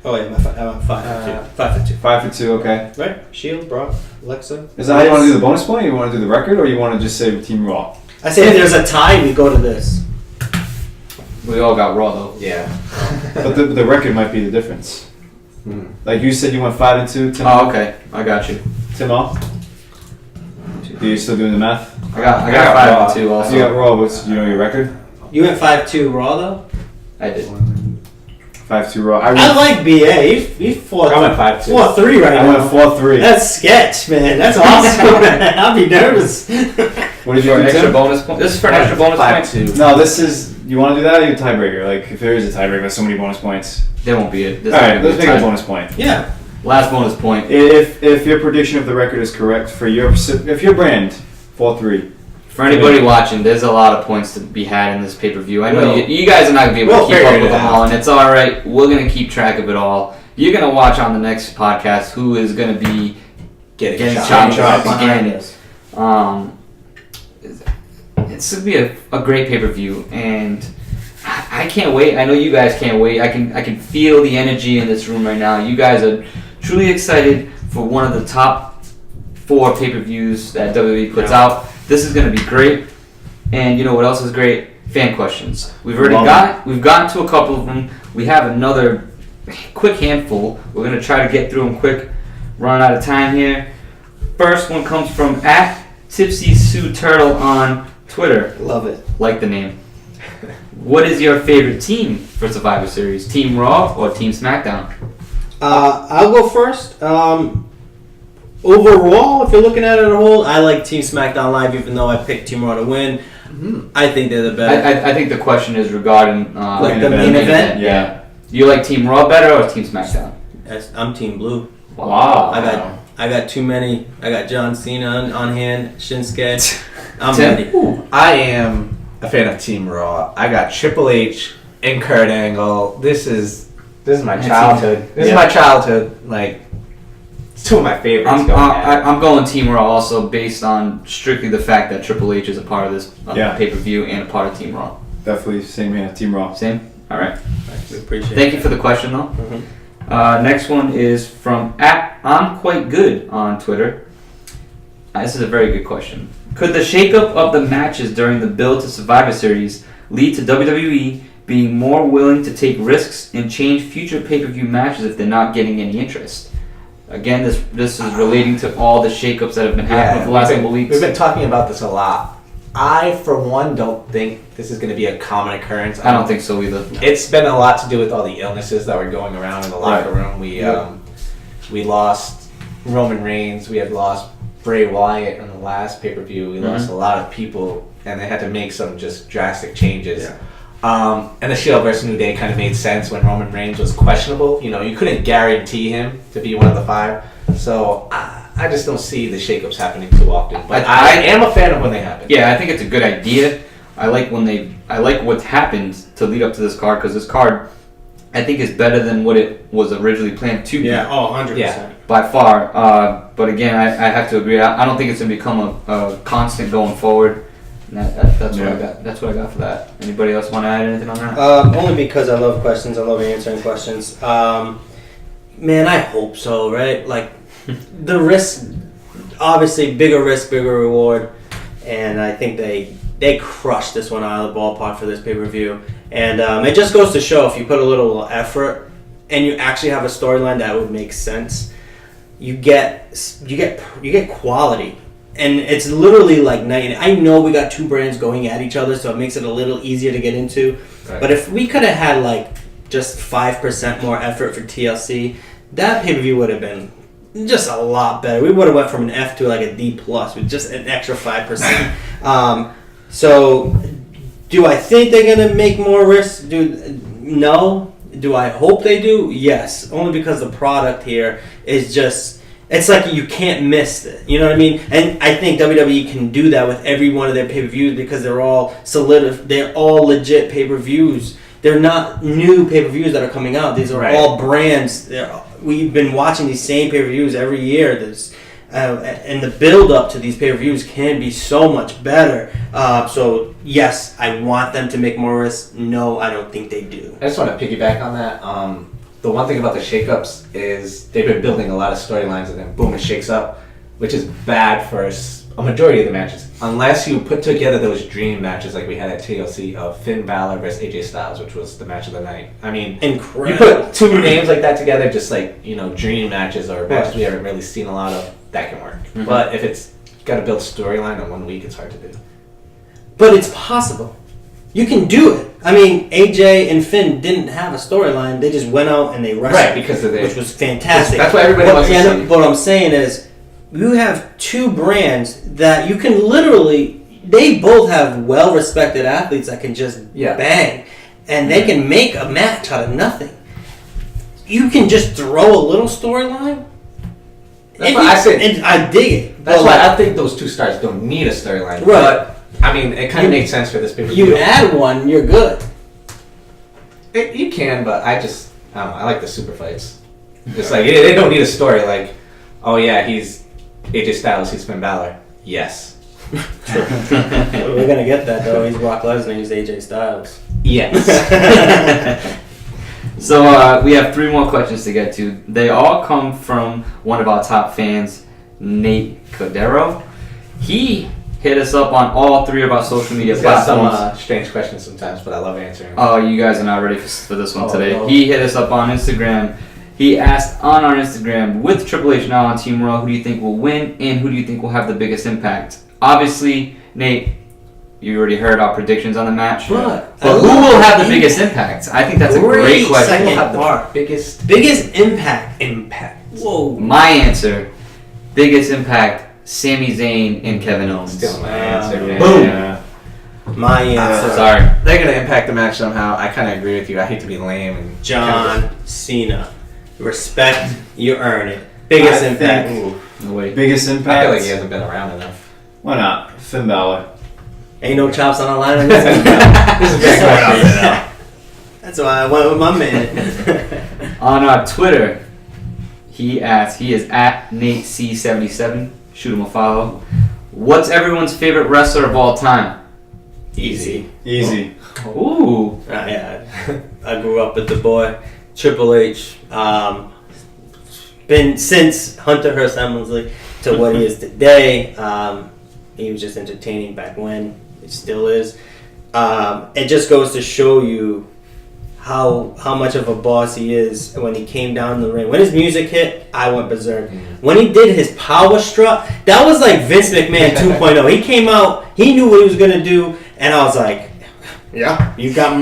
Oh, yeah, I went 5 for 2. 5 for 2. 5 for 2. Okay. Right? Shield, Brock, Alexa. Is that how you want to do the bonus point? Or you want to do the record, or you want to just say Team Raw? I say if there's a tie, we go to this. We all got Raw, though. Yeah. But the record might be the difference. Like you said, you went 5 and 2. Tim. Oh, okay. I got you. Tim off. Are you still doing the math? I got got 5 Raw. and 2 also. You got Raw. What's your record? You went 5-2 Raw, though? I did. 5-2 Raw. I like BA. He's 4 I went 5-2. 4-3 right I now. went 4-3. That's sketch, man. That's awesome. I'll be nervous. What did you For an do, extra Tim? bonus point. This is for an extra bonus point. 5-2. No, this is. You want to do that or you tiebreaker? Like if there is a tiebreaker, there's so many bonus points. There won't be it. This All is right, gonna be let's make a it a tie. bonus point. Yeah. Last bonus point. If your prediction of the record is correct for if your brand 4-3. For anybody watching, there's a lot of points to be had in this pay-per-view. I know We'll- you guys are not going to be able we'll to keep figure up with it them out. all, and it's all right. We're going to keep track of it all. You're going to watch on the next podcast who is going to be getting chopped up again. It's going to be a great pay-per-view, and I can't wait. I know you guys can't wait. I can feel the energy in this room right now. You guys are truly excited for one of the top 4 pay-per-views that WWE puts out. This is going to be great. And you know what else is great? Fan questions. We've gotten to a couple of them. We have another quick handful. We're going to try to get through them quick. Running out of time here. First one comes from @TipsySueTurtle on Twitter. Love it. Like the name. What is your favorite team for Survivor Series? Team Raw or Team SmackDown? I'll go first. Overall, if you're looking at it as a whole, I like Team SmackDown Live, even though I picked Team Raw to win. I think they're the better. I think the question is regarding Like the main event? Yeah. You like Team Raw better or Team SmackDown? I'm Team Blue. Wow. I got too many. I got John Cena on hand, Shinsuke. I'm Tim? ready. I am a fan of Team Raw. I got Triple H and Kurt Angle. This is my childhood. This is my childhood. Like, it's 2 of my favorites. I'm going Team Raw also based on strictly the fact that Triple H is a part of this pay-per-view and a part of Team Raw. Definitely same here. Team Raw. Same? All right. We appreciate Thank you for the question, though. Next one is from @I'mQuiteGood on Twitter. This is a very good question. Could the shakeup of the matches during the build to Survivor Series lead to WWE being more willing to take risks and change future pay-per-view matches if they're not getting any interest? Again, this is relating to all the shakeups that have been happening for the last couple weeks. We've been talking about this a lot. I, for one, don't think this is going to be a common occurrence. I don't think so either. It's been a lot to do with all the illnesses that were going around in the locker room. We lost Roman Reigns. We had lost Bray Wyatt in the last pay-per-view. We lost a lot of people, and they had to make some just drastic changes. And the Shield versus New Day kind of made sense when Roman Reigns was questionable. You know, you couldn't guarantee him to be one of the 5. So I just don't see the shakeups happening too often. But I am a fan of when they happen. Yeah, I think it's a good idea. I like what happened to lead up to this card because this card, I think, is better than what it was originally planned to be. Yeah, 100%. Yeah. By far. But again, I have to agree. I don't think it's going to become a constant going forward. And that's what I got. That's what I got for that. Anybody else want to add anything on that? Only because I love questions. I love answering questions. Man, I hope so, right? Like, the risk, obviously, bigger risk, bigger reward. And I think they crushed this one out of the ballpark for this pay-per-view. And it just goes to show if you put a little effort and you actually have a storyline that would make sense, you get quality and it's literally like night. And I know we got two brands going at each other, so it makes it a little easier to get into. Right. But if we could have had like just 5% more effort for TLC, that pay per view would have been just a lot better. We would have went from an F to like a D plus with just an extra 5%. So, do I think they're gonna make more risks? No. Do I hope they do? Yes. Only because the product here is just. It's like you can't miss it. You know what I mean? And I think WWE can do that with every one of their pay-per-views because they're all they're all legit pay-per-views. They're not new pay-per-views that are coming out. These are Right. all brands. We've been watching these same pay-per-views every year. And the build-up to these pay-per-views can be so much better. So, yes, I want them to make more risks. No, I don't think they do. I just want to piggyback on that. The one thing about the shakeups is they've been building a lot of storylines and then boom, it shakes up, which is bad for a majority of the matches. Unless you put together those dream matches like we had at TLC of Finn Balor versus AJ Styles, which was the match of the night. I mean, Incredible. you put two names like that together, just like, dream matches or matches we haven't really seen a lot of, that can work. Mhm. But if it's got to build storyline in 1 week, it's hard to do. But it's possible. You can do it. I mean, AJ and Finn didn't have a storyline. They just went out and they wrestled. Right, because of the... Which was fantastic. That's what everybody wants to see. But what I'm saying is, you have two brands that you can literally... They both have well-respected athletes that can just bang. And they can make a match out of nothing. You can just throw a little storyline. That's what I said. And I dig it. That's why I think those two stars don't need a storyline. Right. But, I mean, it kind of makes sense for this pay-per-view. You add one, you're good. You can, but I don't know, I like the super fights. It's like, they don't need a story like, oh yeah, he's AJ Styles, he's Finn Balor. Yes. We're going to get that, though. He's Brock Lesnar, he's AJ Styles. Yes. So we have 3 more questions to get to. They all come from one of our top fans, Nate Cordero. He hit us up on all 3 of our social media He's got platforms. some strange questions sometimes, but I love answering. Oh, you guys are not ready for this one Oh, today. no. He hit us up on Instagram. He asked on our Instagram, with Triple H now on Team Raw, who do you think will win and who do you think will have the biggest impact? Obviously, Nate, you already heard our predictions on the match. But who will have the biggest impact? I think that's a great question. second We'll have the part. biggest impact. Whoa. My answer, biggest impact, Sami Zayn and Kevin Owens. Still my answer, man. Boom. Yeah. My answer. Sorry. They're going to impact the match somehow. I kind of agree with you. I hate to be lame. And John Cena. Respect, you earn it. Biggest I impact. think- No way. Biggest I impact? feel like he hasn't been around enough. Why not? Finn Balor. Ain't no chops on the line on this one. This is big question. That's why I went with my man. On our Twitter, he is at NateC77. Shoot him a follow. What's everyone's favorite wrestler of all time? Easy. Easy. Ooh. Yeah, I grew up with the boy, Triple H. Been since Hunter Hearst Helmsley to what he is today. He was just entertaining back when. It still is. It just goes to show you how much of a boss he is when he came down the ring. When his music hit, I went berserk. When he did his power strut, that was like Vince McMahon 2.0. He came out, he knew what he was going to do, and I was like, yeah, you got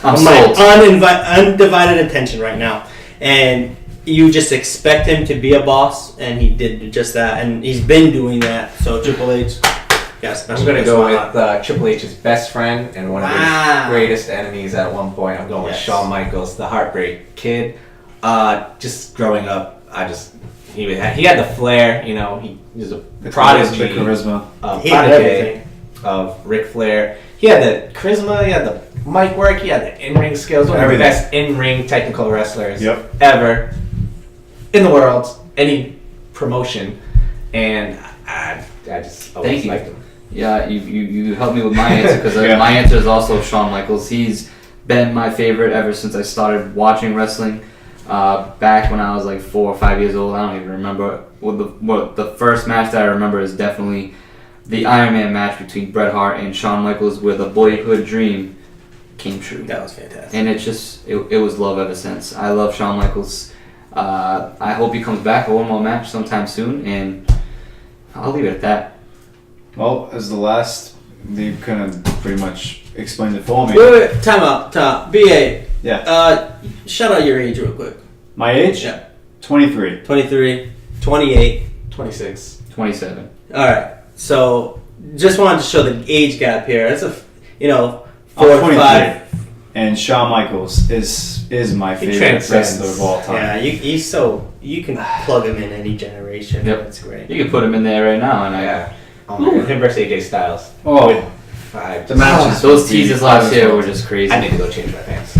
I'm my sold. undivided attention right now. And you just expect him to be a boss, and he did just that. And he's been doing that. So Triple H, yes, I'm going to go with Triple H's best friend and one of Wow. his greatest enemies at one point. I'm going with Yes. Shawn Michaels, the Heartbreak Kid. Just growing up, he had the flair, he was a The prodigy. The charisma. He had prodigy everything. of Ric Flair. He had the charisma, he had the mic work, he had the in-ring skills. One of the Everything. best in-ring technical wrestlers Yep. ever in the world, any promotion. And I just always Thank you. liked him. Yeah, you helped me with my answer because Yeah. my answer is also Shawn Michaels. He's been my favorite ever since I started watching wrestling. Back when I was like 4 or 5 years old, I don't even remember. The first match that I remember is definitely the Iron Man match between Bret Hart and Shawn Michaels, where the boyhood dream came true. That was fantastic. And it was love ever since. I love Shawn Michaels. I hope he comes back for one more match sometime soon. And I'll leave it at that. Well, as the last, they kind of pretty much explained it for me. Wait, time out. BA. Yeah. Shout out your age real quick. My age? Yeah. 23. 23, 28. 26. 27. All right. So just wanted to show the age gap here. That's a, 4 I'm or 23. 5. And Shawn Michaels is my He favorite transcends. wrestler of all time. Yeah, you can plug him in any generation. Yep. That's great. You can put him in there right now, and Yeah. Oh my God. Him versus AJ Styles. Oh, 5. the matches. those teases last year were just crazy. I need to go change my pants.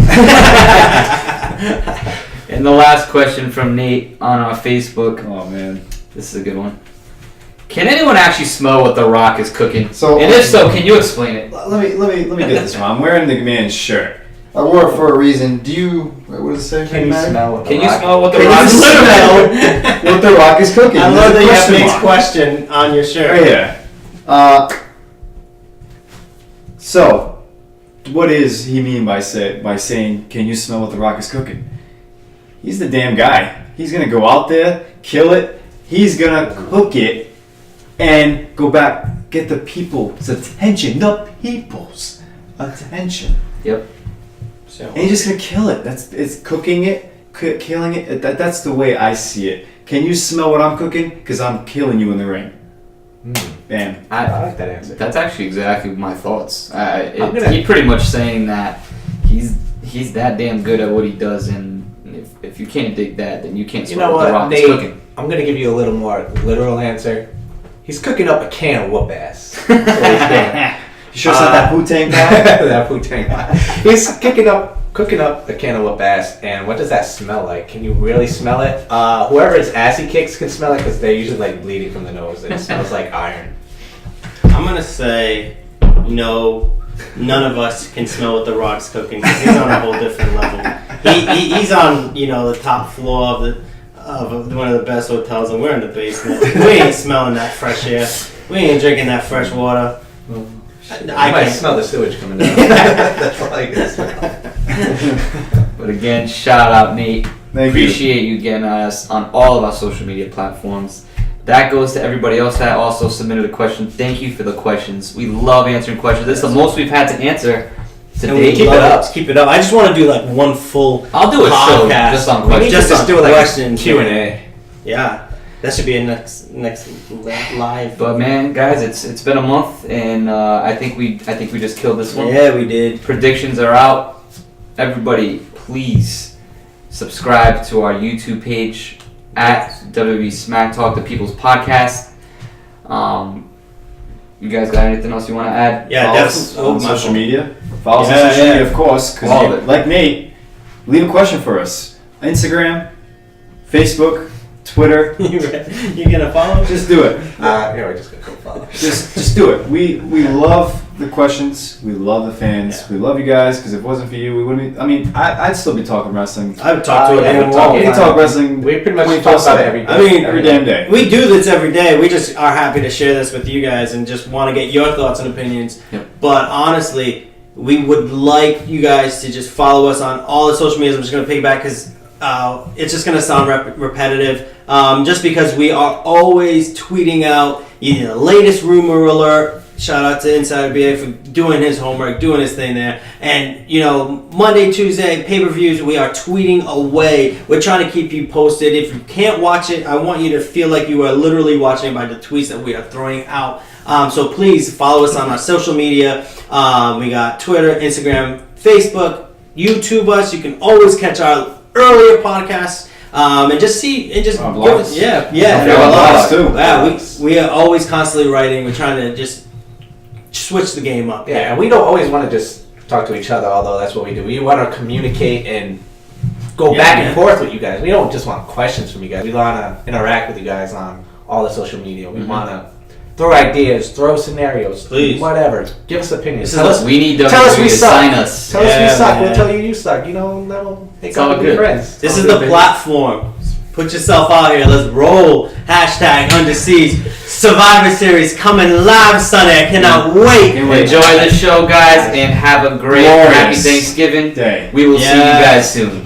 And the last question from Nate on our Facebook. Oh man. This is a good one. Can anyone actually smell what The Rock is cooking? So- and if so, can you explain it? Let me get this one. I'm wearing the man's shirt. I wore it for a reason. Do you? What does it say? Can you smell what Can the you rock- smell what The Can Rock you is cooking? smell what The Rock is cooking? I There's love a that you have question Nate's mark. question on your shirt. Right here. So, what does he mean by saying, "Can you smell what The Rock is cooking"? He's the damn guy. He's gonna go out there, kill it. He's gonna cook it, and go back, get the people's attention. The people's attention. Yep. So, And he's just gonna kill it. It's cooking it, killing it. That's the way I see it. Can you smell what I'm cooking? Because I'm killing you in the ring. Bam. I like that answer. That's actually exactly my thoughts. gonna- He pretty much saying that he's that damn good at what he does, and if you can't dig that, then you can't You smell know what The what, Rock is Nate? cooking. I'm gonna give you a little more literal answer. He's cooking up a can of whoop ass. That's what he's doing. You sure it's not that Wu-Tang guy? That Wu-Tang guy. He's cooking up a can of whoop ass, and what does that smell like? Can you really smell it? Whoever his ass he kicks can smell it because they're usually like bleeding from the nose, and it smells like iron. I'm gonna say no. None of us can smell what The Rock's cooking. 'Cause he's on a whole different level. He's on the top floor of one of the best hotels, and we're in the basement. We ain't smelling that fresh air. We ain't drinking that fresh water. I might can't. smell the sewage coming down. That's all I can smell. But again, shout out Nate. Thank you. Appreciate you getting us on all of our social media platforms. That goes to everybody else that also submitted a question. Thank you for the questions. We love answering questions. This is the most we've had to answer to And we date. keep it up. Keep it up. I just want to do like one full. I'll do a show podcast. just on We need questions. Just to on do like questions. a Q&A. Yeah, that should be a next live. But man, guys, it's been a month, and I think we just killed this one. Yeah, we did. Predictions are out. Everybody, please subscribe to our YouTube page at WWE Smack Talk, the People's Podcast. You guys got anything else you want to add? Yeah, Follow us definitely. on my social fault. media. Follow us on Yeah, social yeah. media, of course. All of Because it. like Nate, leave a question for us. Instagram, Facebook, Twitter. You gonna follow? Just do it. Yeah, we're just gonna go follow. Just do it. We love the questions. We love the fans. Yeah. We love you guys. Because if it wasn't for you, we wouldn't. I'd still be talking wrestling. I would talk to Yeah, anyone we talk- all We the can time. talk wrestling. We pretty much 24/7. talk about it every day. I mean, every damn day. We do this every day. We just are happy to share this with you guys and just want to get your thoughts and opinions. Yep. But honestly, we would like you guys to just follow us on all the social medias. I'm just going to piggyback because it's just going to sound repetitive. Just because we are always tweeting out either the latest rumor alert. Shout out to Insider BA for doing his homework, doing his thing there. And, Monday, Tuesday, pay-per-views, we are tweeting away. We're trying to keep you posted. If you can't watch it, I want you to feel like you are literally watching it by the tweets that we are throwing out. So please follow us on our social media. We got Twitter, Instagram, Facebook, YouTube us. You can always catch our earlier podcasts. And just see, and just Our give blogs. us, yeah, Don't forget our about blogs. blogs, too. Yeah, we are always constantly writing. We're trying to just switch the game up. Yeah, and we don't always want to just talk to each other, although that's what we do. We want to communicate and go Yeah, back man. and forth with you guys. We don't just want questions from you guys. We want to interact with you guys on all the social media. We want to throw ideas, throw scenarios, Please. whatever. Give us opinions. This Tell is us, We need tell us WWE we to suck. sign us. Tell us Yeah, we suck. man. We'll tell you suck. That'll make It's all us be good. friends. This All is good, the baby. platform. Put yourself out here. Let's roll. #Under Siege. Survivor Series coming live Sunday. I cannot wait. Enjoy the show, guys, and have a great, Glorious happy Thanksgiving. Day. We will see you Yes. guys soon.